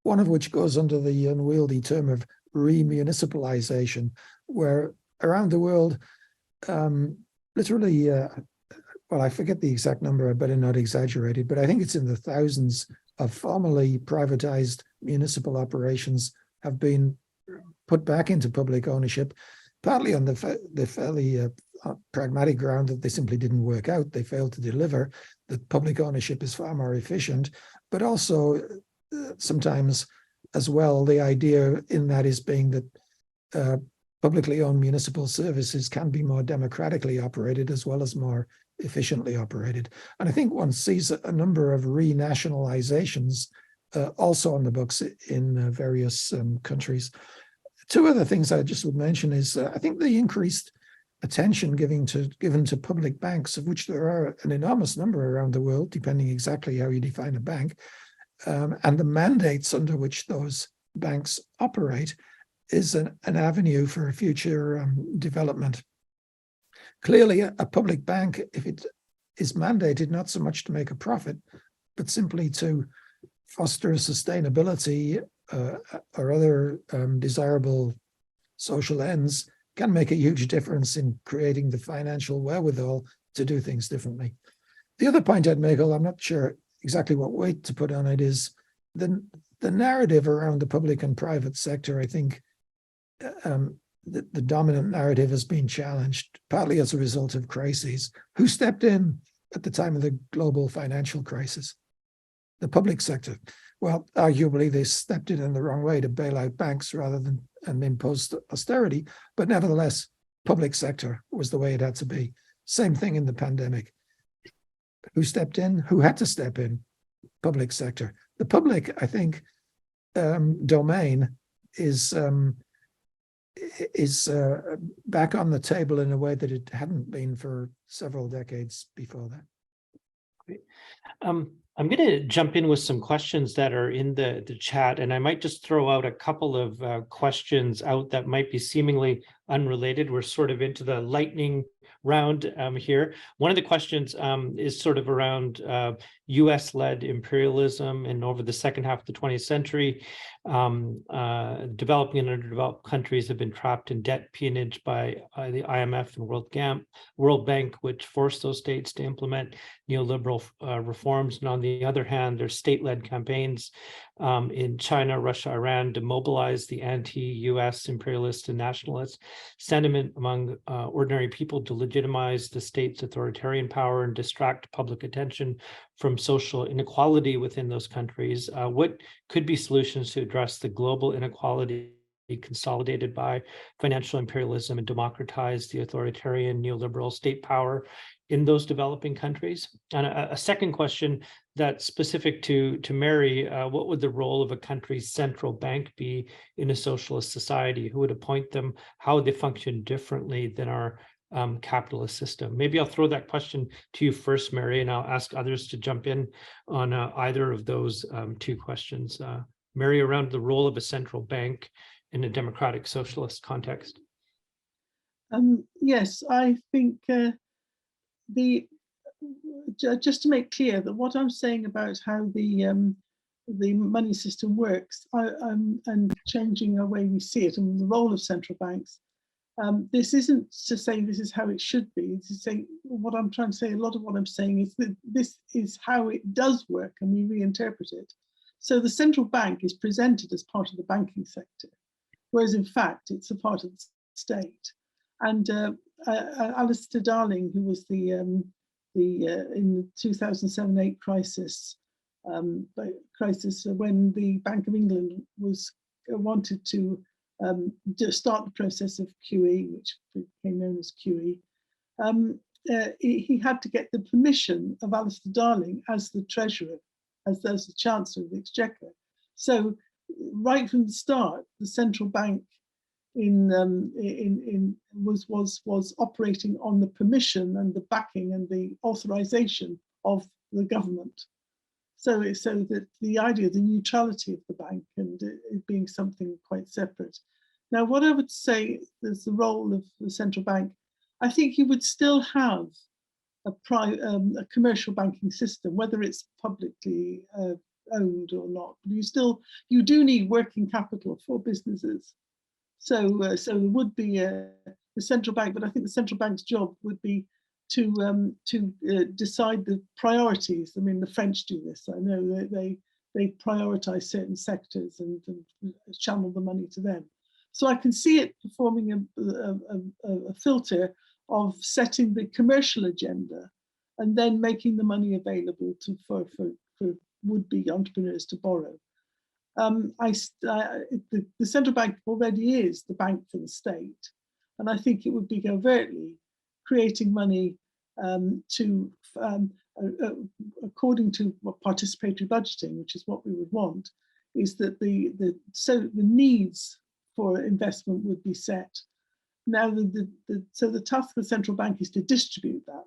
one of which goes under the unwieldy term of remunicipalization, where around the world, literally, well, I forget the exact number, I better not exaggerate it, but I think it's in the thousands of formerly privatized municipal operations have been put back into public ownership, partly on the fairly pragmatic ground that they simply didn't work out. They failed to deliver, that public ownership is far more efficient, but also sometimes as well, the idea in that is being that publicly owned municipal services can be more democratically operated as well as more efficiently operated. And I think one sees a number of renationalizations also on the books in various countries. 2 other things I just would mention is I think the increased attention given to public banks, of which there are an enormous number around the world, depending exactly how you define a bank, and the mandates under which those banks operate is an avenue for future development. Clearly, a public bank, if it is mandated not so much to make a profit, but simply to foster sustainability or other desirable social ends, can make a huge difference in creating the financial wherewithal to do things differently. The other point I'd make, although I'm not sure exactly what weight to put on it, is the narrative around the public and private sector. I think the dominant narrative has been challenged, partly as a result of crises. Who stepped in at the time of the global financial crisis? The public sector. Well, arguably they stepped in the wrong way to bail out banks rather than and impose austerity, but nevertheless, public sector was the way it had to be. Same thing in the pandemic. Who stepped in? Who had to step in? Public sector. The public, I think, domain is back on the table in a way that it hadn't been for several decades before that. I'm going to jump in with some questions that are in the chat, and I might just throw out a couple of questions out that might be seemingly unrelated. We're sort of into the lightning round here. One of the questions is sort of around US-led imperialism, and over the second half of the 20th century, developing and underdeveloped countries have been trapped in debt peonage by the IMF and World Bank, which forced those states to implement neoliberal reforms. And on the other hand, there's state-led campaigns in China, Russia, Iran to mobilize the anti-US imperialist and nationalist sentiment among ordinary people to legitimize the state's authoritarian power and distract public attention from social inequality within those countries. What could be solutions to address the global inequality consolidated by financial imperialism and democratize the authoritarian neoliberal state power in those developing countries? And a second question that's specific to Mary, what would the role of a country's central bank be in a socialist society? Who would appoint them? How would they function differently than our capitalist system? Maybe I'll throw that question to you first, Mary, and I'll ask others to jump in on either of those two questions. Mary, around the role of a central bank in a democratic socialist context. Yes, I think just to make clear that what I'm saying about how the money system works and changing the way we see it and the role of central banks, this isn't to say this is how it should be. It's to say what I'm trying to say. A lot of what I'm saying is that this is how it does work, and we reinterpret it. So the central bank is presented as part of the banking sector, whereas in fact it's a part of the state. And Alistair Darling, who was in the 2007-8 crisis, when the Bank of England wanted to start the process of QE, which became known as QE, he had to get the permission of Alistair Darling as the Treasurer, as the Chancellor of the Exchequer. So right from the start, the central bank was operating on the permission and the backing and the authorization of the government. So that the idea of the neutrality of the bank and it being something quite separate. Now, what I would say is the role of the central bank, I think you would still have a commercial banking system, whether it's publicly owned or not. You do need working capital for businesses. So there would be the central bank, but I think the central bank's job would be to decide the priorities. I mean, the French do this. I know they prioritize certain sectors and channel the money to them. So I can see it performing a filter of setting the commercial agenda and then making the money available for would-be entrepreneurs to borrow. The central bank already is the bank for the state, and I think it would be overtly creating money according to participatory budgeting, which is what we would want, is that the needs for investment would be set. Now, so the task of the central bank is to distribute that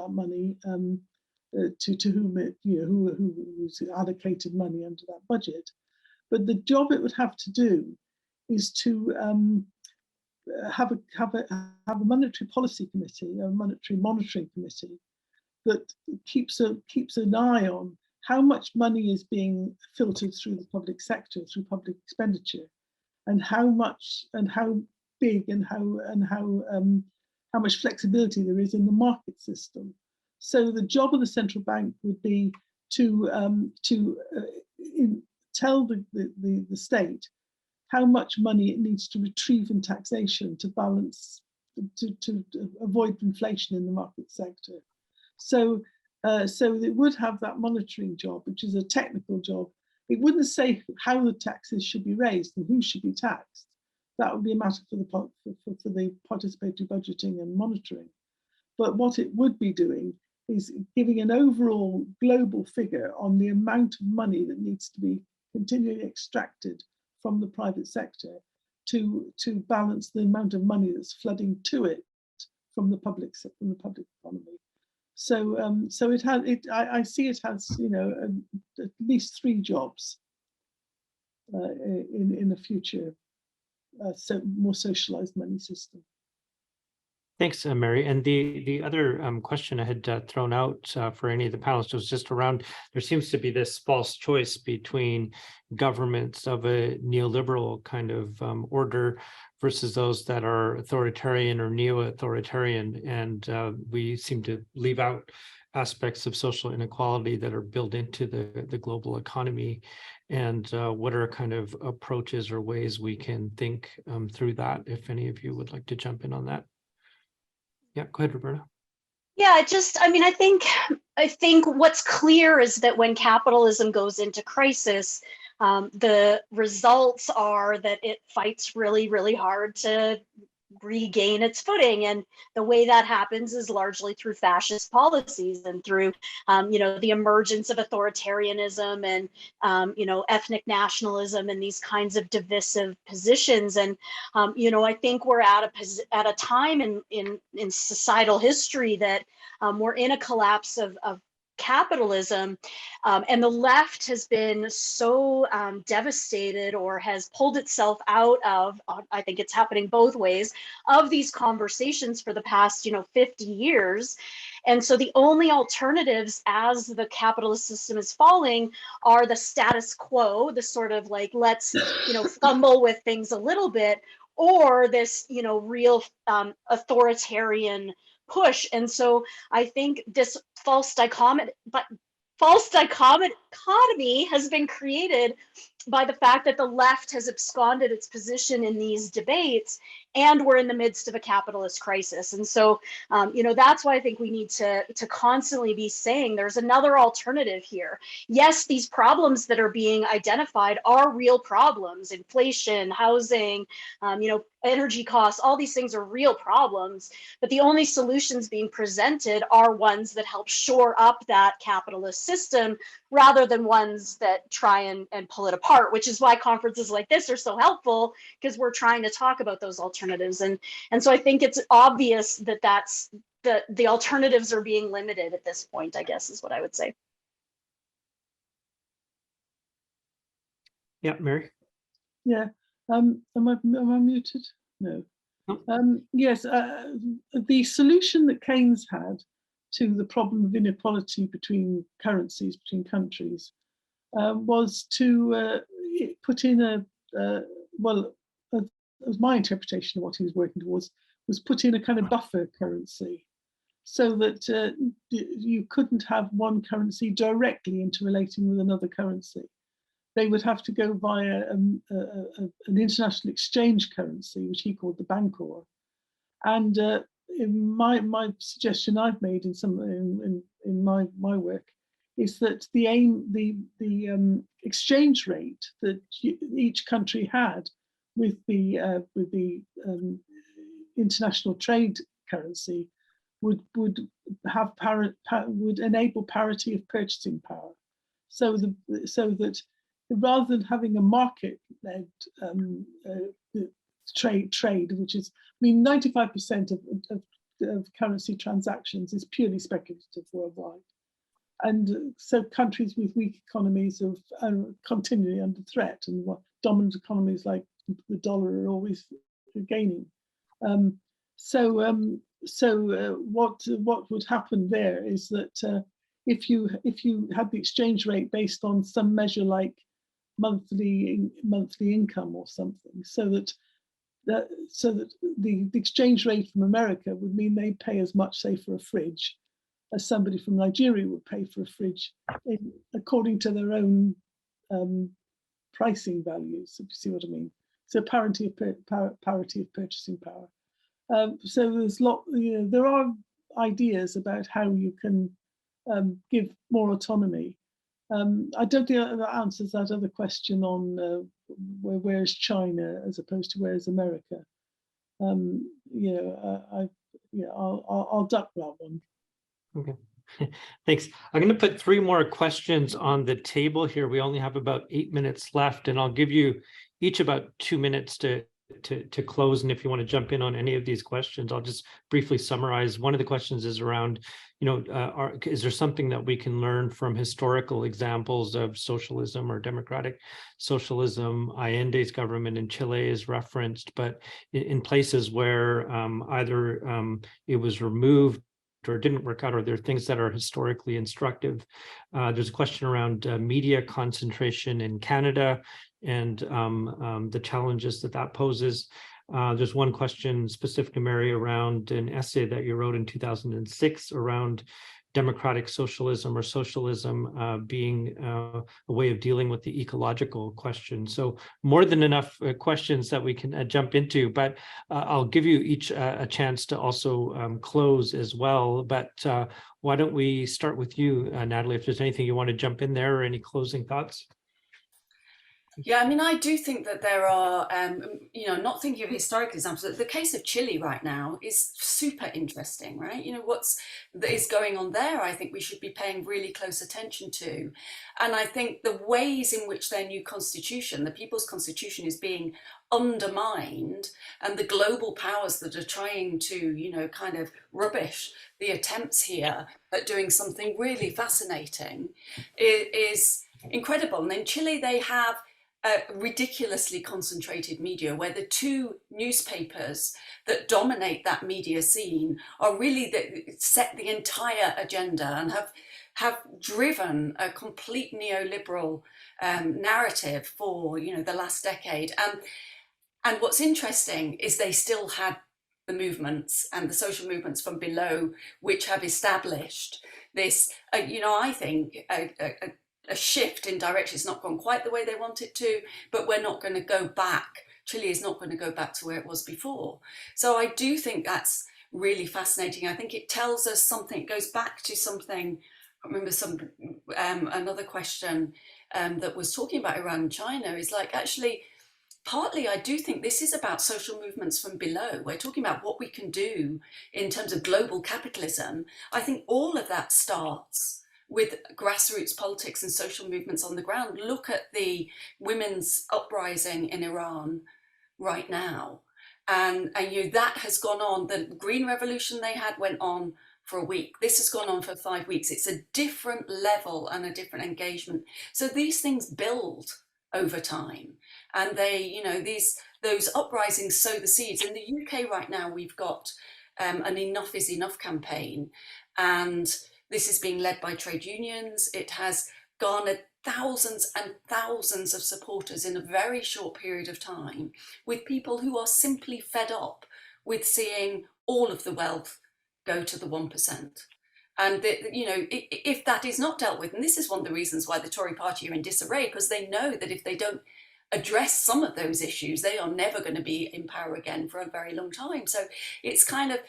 money to whom it, who's allocated money under that budget. But the job it would have to do is to have a monetary policy committee, a monetary monitoring committee that keeps an eye on how much money is being filtered through the public sector, through public expenditure, and how much and how big and how much flexibility there is in the market system. So the job of the central bank would be to tell the state how much money it needs to retrieve in taxation to balance, to avoid inflation in the market sector. So it would have that monitoring job, which is a technical job. It wouldn't say how the taxes should be raised and who should be taxed, that would be a matter for the participatory budgeting and monitoring. But what it would be doing is giving an overall global figure on the amount of money that needs to be continually extracted from the private sector to balance the amount of money that's flooding to it from the public economy. So I see it has, you know, at least 3 jobs in a future more socialized money system. Thanks, Mary. And the other question I had thrown out for any of the panelists was just around, there seems to be this false choice between governments of a neoliberal kind of order versus those that are authoritarian or neo-authoritarian. And we seem to leave out aspects of social inequality that are built into the global economy. And what are kind of approaches or ways we can think through that, if any of you would like to jump in on that? Yeah, go ahead, Roberta. Yeah, I think what's clear is that when capitalism goes into crisis, the results are that it fights really, really hard to regain its footing. And the way that happens is largely through fascist policies and through, the emergence of authoritarianism and, ethnic nationalism and these kinds of divisive positions. And, I think we're at a time in societal history that we're in a collapse of capitalism, and the left has been so devastated or has pulled itself out of, I think it's happening both ways, of these conversations for the past 50 years. And so the only alternatives as the capitalist system is falling are the status quo, the sort of like, let's fumble with things a little bit, or this real authoritarian push. And so I think this false dichotomy has been created by the fact that the left has absconded its position in these debates, and we're in the midst of a capitalist crisis. And so, that's why I think we need to constantly be saying there's another alternative here. Yes, these problems that are being identified are real problems: inflation, housing, energy costs, all these things are real problems, but the only solutions being presented are ones that help shore up that capitalist system rather than ones that try and pull it apart, which is why conferences like this are so helpful, because we're trying to talk about those alternatives. And so I think it's obvious that that's the alternatives are being limited at this point, I guess is what I would say. Yeah, Mary. Yeah. Am I muted? No. Yes. The solution that Keynes had to the problem of inequality between currencies, between countries, was to put in as my interpretation of what he was working towards, was put in a kind of buffer currency, so that you couldn't have one currency directly interrelating with another currency. They would have to go via an international exchange currency, which he called the Bancor. And in my suggestion I've made in my work is that the exchange rate that each country had with the international trade currency would enable parity of purchasing power, so that rather than having a market-led trade, which is, 95% of currency transactions is purely speculative worldwide. And so countries with weak economies are continually under threat, and dominant economies like the dollar are always gaining. So what would happen there is that if you had the exchange rate based on some measure like monthly income or something, so that the exchange rate from America would mean they pay as much, say, for a fridge as somebody from Nigeria would pay for a fridge, according to their own pricing values, if you see what I mean. So parity of purchasing power. So there's there are ideas about how you can give more autonomy I don't think that answers that other question on where's China as opposed to where's America. I'll duck that one. Okay, thanks. I'm going to put 3 more questions on the table here. We only have about 8 minutes left, and I'll give you each about 2 minutes to close. And if you want to jump in on any of these questions, I'll just briefly summarize. One of the questions is around, is there something that we can learn from historical examples of socialism or democratic socialism? Allende's government in Chile is referenced, but in places where either it was removed or didn't work out, or there are things that are historically instructive. There's a question around media concentration in Canada and the challenges that poses. There's one question specific to Mary around an essay that you wrote in 2006 around democratic socialism or socialism being a way of dealing with the ecological question. So more than enough questions that we can jump into, but I'll give you each a chance to also close as well. But why don't we start with you, Natalie, if there's anything you want to jump in there or any closing thoughts? Yeah, I mean, I do think that there are, not thinking of historical examples, the case of Chile right now is super interesting, right? That is going on there, I think we should be paying really close attention to. And I think the ways in which their new constitution, the People's Constitution, is being undermined, and the global powers that are trying to, kind of rubbish the attempts here at doing something really fascinating is incredible. And in Chile, they have a ridiculously concentrated media where the 2 newspapers that dominate that media scene are really set the entire agenda and have driven a complete neoliberal narrative for the last decade. And what's interesting is they still had the movements and the social movements from below, which have established this, I think, a shift in direction. It's not gone quite the way they want it to, but we're not going to go back. Chile is not going to go back to where it was before. So I do think that's really fascinating. I think it tells us something, it goes back to something, I remember another question that was talking about Iran and China is like, actually, partly I do think this is about social movements from below. We're talking about what we can do in terms of global capitalism. I think all of that starts with grassroots politics and social movements on the ground. Look at the women's uprising in Iran right now. And that has gone on. The Green Revolution they had went on for a week. This has gone on for 5 weeks. It's a different level and a different engagement. So these things build over time. And those uprisings sow the seeds. In the UK right now, we've got an Enough is Enough campaign. And this is being led by trade unions. It has garnered thousands and thousands of supporters in a very short period of time, with people who are simply fed up with seeing all of the wealth go to the 1%. And if that is not dealt with, and this is one of the reasons why the Tory party are in disarray, because they know that if they don't address some of those issues, they are never going to be in power again for a very long time. So it's kind of,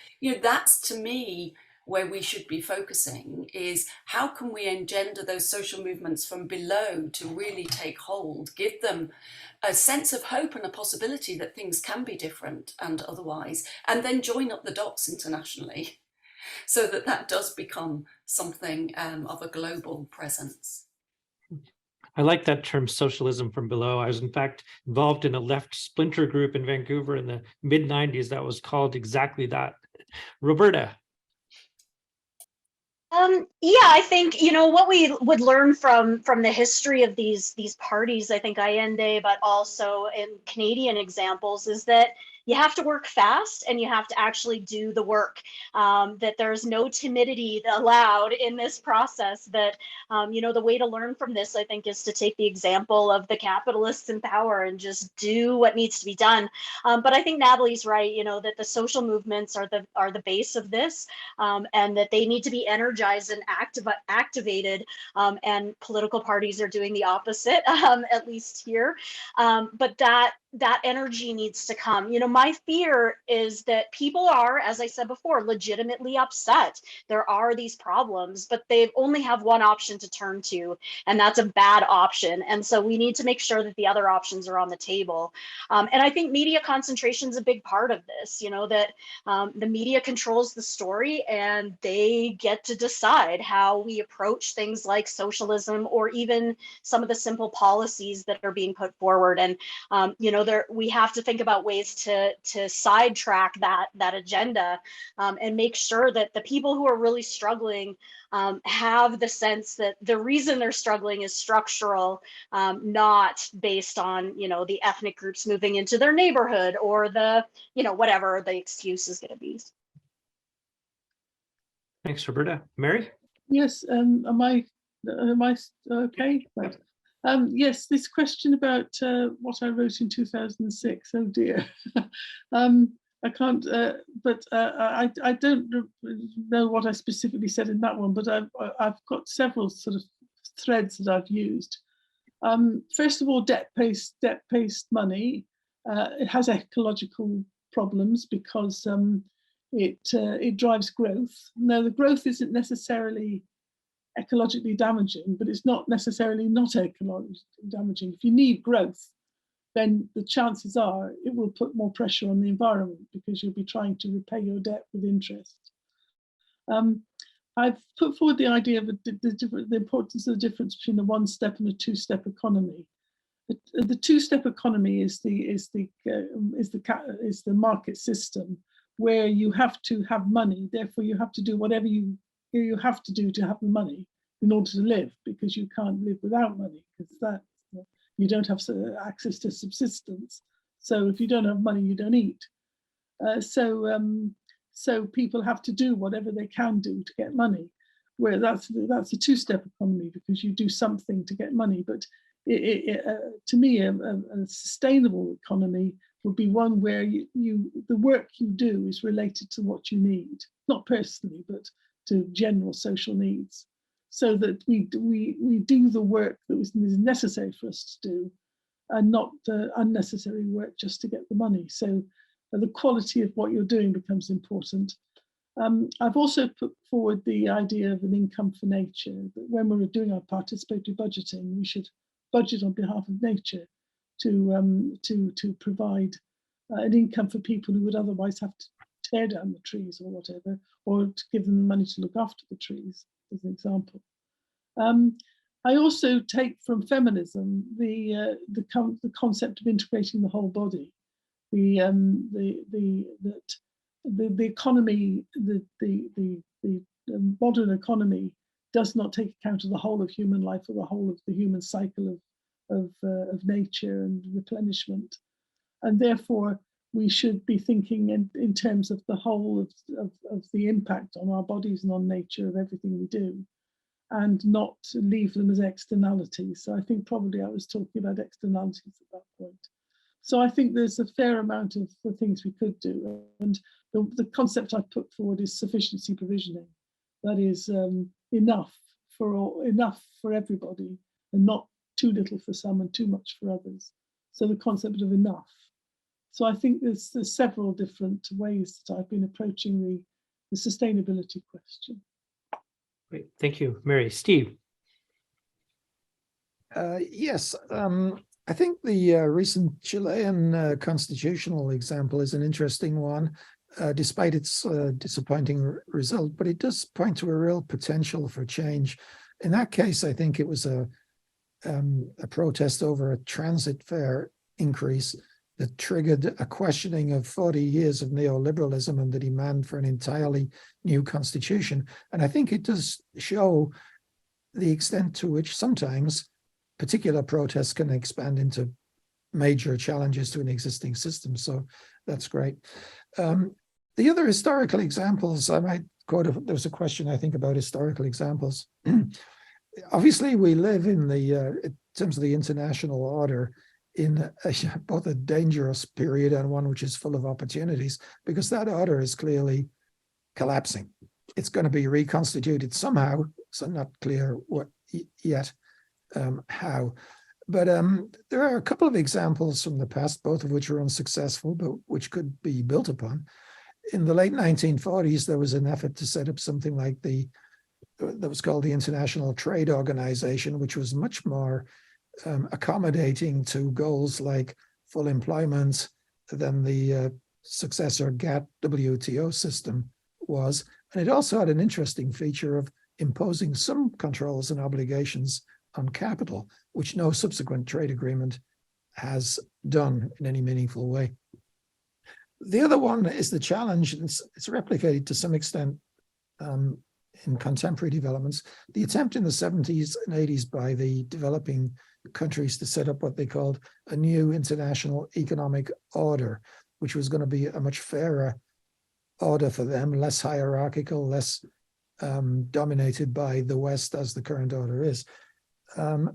that's to me where we should be focusing, is how can we engender those social movements from below to really take hold, give them a sense of hope and a possibility that things can be different and otherwise, and then join up the dots internationally so that does become something of a global presence. I like that term, socialism from below. I was in fact involved in a left splinter group in Vancouver in the mid-90s that was called exactly that. Roberta. Yeah, I think, what we would learn from the history of these parties, I think Allende, but also in Canadian examples, is that you have to work fast and you have to actually do the work, that there's no timidity allowed in this process, that, the way to learn from this, I think, is to take the example of the capitalists in power and just do what needs to be done. But I think Natalie's right, that the social movements are the base of this, and that they need to be energized and activated, and political parties are doing the opposite, at least here. But that that energy needs to come. You know, my fear is that people are, as I said before, legitimately upset. There are these problems, but they only have one option to turn to, and that's a bad option. And so we need to make sure that the other options are on the table. And I think media concentration is a big part of this, you know, that the media controls the story and they get to decide how we approach things like socialism or even some of the simple policies that are being put forward. And you know, we have to think about ways to sidetrack that agenda and make sure that the people who are really struggling have the sense that the reason they're struggling is structural, not based on, you know, the ethnic groups moving into their neighborhood or the, you know, whatever the excuse is going to be. Thanks, Roberta. Mary? Yes, am I okay? Right. Yes, this question about what I wrote in 2006. Oh dear, I can't. But I don't know what I specifically said in that one. But I've got several sort of threads that I've used. First of all, debt-based money. It has ecological problems because it drives growth. Now, the growth isn't necessarily ecologically damaging, but it's not necessarily not ecologically damaging. If you need growth, then the chances are it will put more pressure on the environment because you'll be trying to repay your debt with interest. I've put forward the idea of the importance of the difference between a one-step and a two-step economy. The two-step economy is the market system where you have to have money, therefore you have to do whatever you have to do to have the money in order to live, because you can't live without money, because that you don't have access to subsistence. So if you don't have money, you don't eat. So people have to do whatever they can do to get money. Where that's a two-step economy, because you do something to get money. But to me, a sustainable economy would be one where the work you do is related to what you need, not personally, but to general social needs, so that we do the work that is necessary for us to do, and not unnecessary work just to get the money. So the quality of what you're doing becomes important. I've also put forward the idea of an income for nature, that when we're doing our participatory budgeting, we should budget on behalf of nature to provide an income for people who would otherwise have to tear down the trees or whatever, or to give them the money to look after the trees, as an example. I also take from feminism the concept of integrating the whole body, the economy, the modern economy does not take account of the whole of human life or the whole of the human cycle of nature and replenishment, and therefore we should be thinking in terms of the whole of the impact on our bodies and on nature of everything we do, and not leave them as externalities. So I think probably I was talking about externalities at that point. So I think there's a fair amount of the things we could do. And the concept I put forward is sufficiency provisioning. That is enough for everybody, and not too little for some and too much for others. So the concept of enough. So I think there's several different ways that I've been approaching the sustainability question. Great, thank you, Mary. Steve? Yes, I think the recent Chilean constitutional example is an interesting one, despite its disappointing result, but it does point to a real potential for change. In that case, I think it was a protest over a transit fare increase that triggered a questioning of 40 years of neoliberalism and the demand for an entirely new constitution. And I think it does show the extent to which sometimes particular protests can expand into major challenges to an existing system. So that's great. The other historical examples, I might quote, there was a question, I think, about historical examples. Obviously, we live in in terms of the international order, in both a dangerous period and one which is full of opportunities, because that order is clearly collapsing. It's going to be reconstituted somehow, so not clear what yet how. But there are a couple of examples from the past, both of which are unsuccessful, but which could be built upon. In the late 1940s, there was an effort to set up something like that was called the International Trade Organization, which was much more accommodating to goals like full employment than the successor GATT WTO system was. And it also had an interesting feature of imposing some controls and obligations on capital, which no subsequent trade agreement has done in any meaningful way. The other one is the challenge, and it's replicated to some extent in contemporary developments, the attempt in the 70s and 80s by the developing countries to set up what they called a new international economic order, which was going to be a much fairer order for them, less hierarchical, less dominated by the West as the current order is. And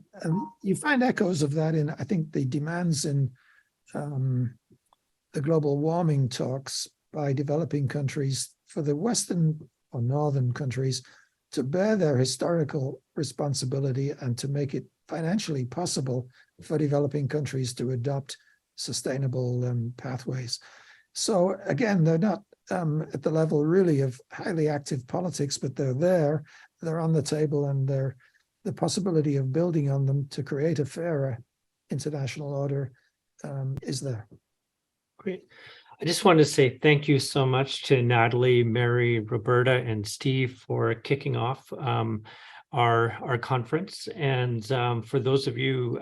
you find echoes of that in, I think, the demands in the global warming talks by developing countries for the Western or Northern countries to bear their historical responsibility and to make it financially possible for developing countries to adopt sustainable pathways. So again, they're not at the level really of highly active politics, but they're there, they're on the table, and they're the possibility of building on them to create a fairer international order is there. Great. I just want to say thank you so much to Natalie, Mary, Roberta, and Steve for kicking off our conference. And for those of you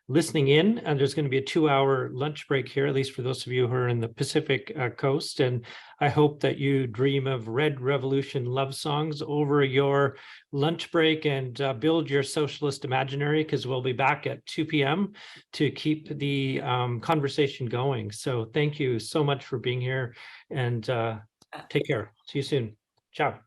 listening in, and there's going to be a 2-hour lunch break here, at least for those of you who are in the Pacific coast. And I hope that you dream of Red Revolution love songs over your lunch break and build your socialist imaginary, because we'll be back at 2 p.m. to keep the conversation going. So thank you so much for being here, and take care. See you soon. Ciao.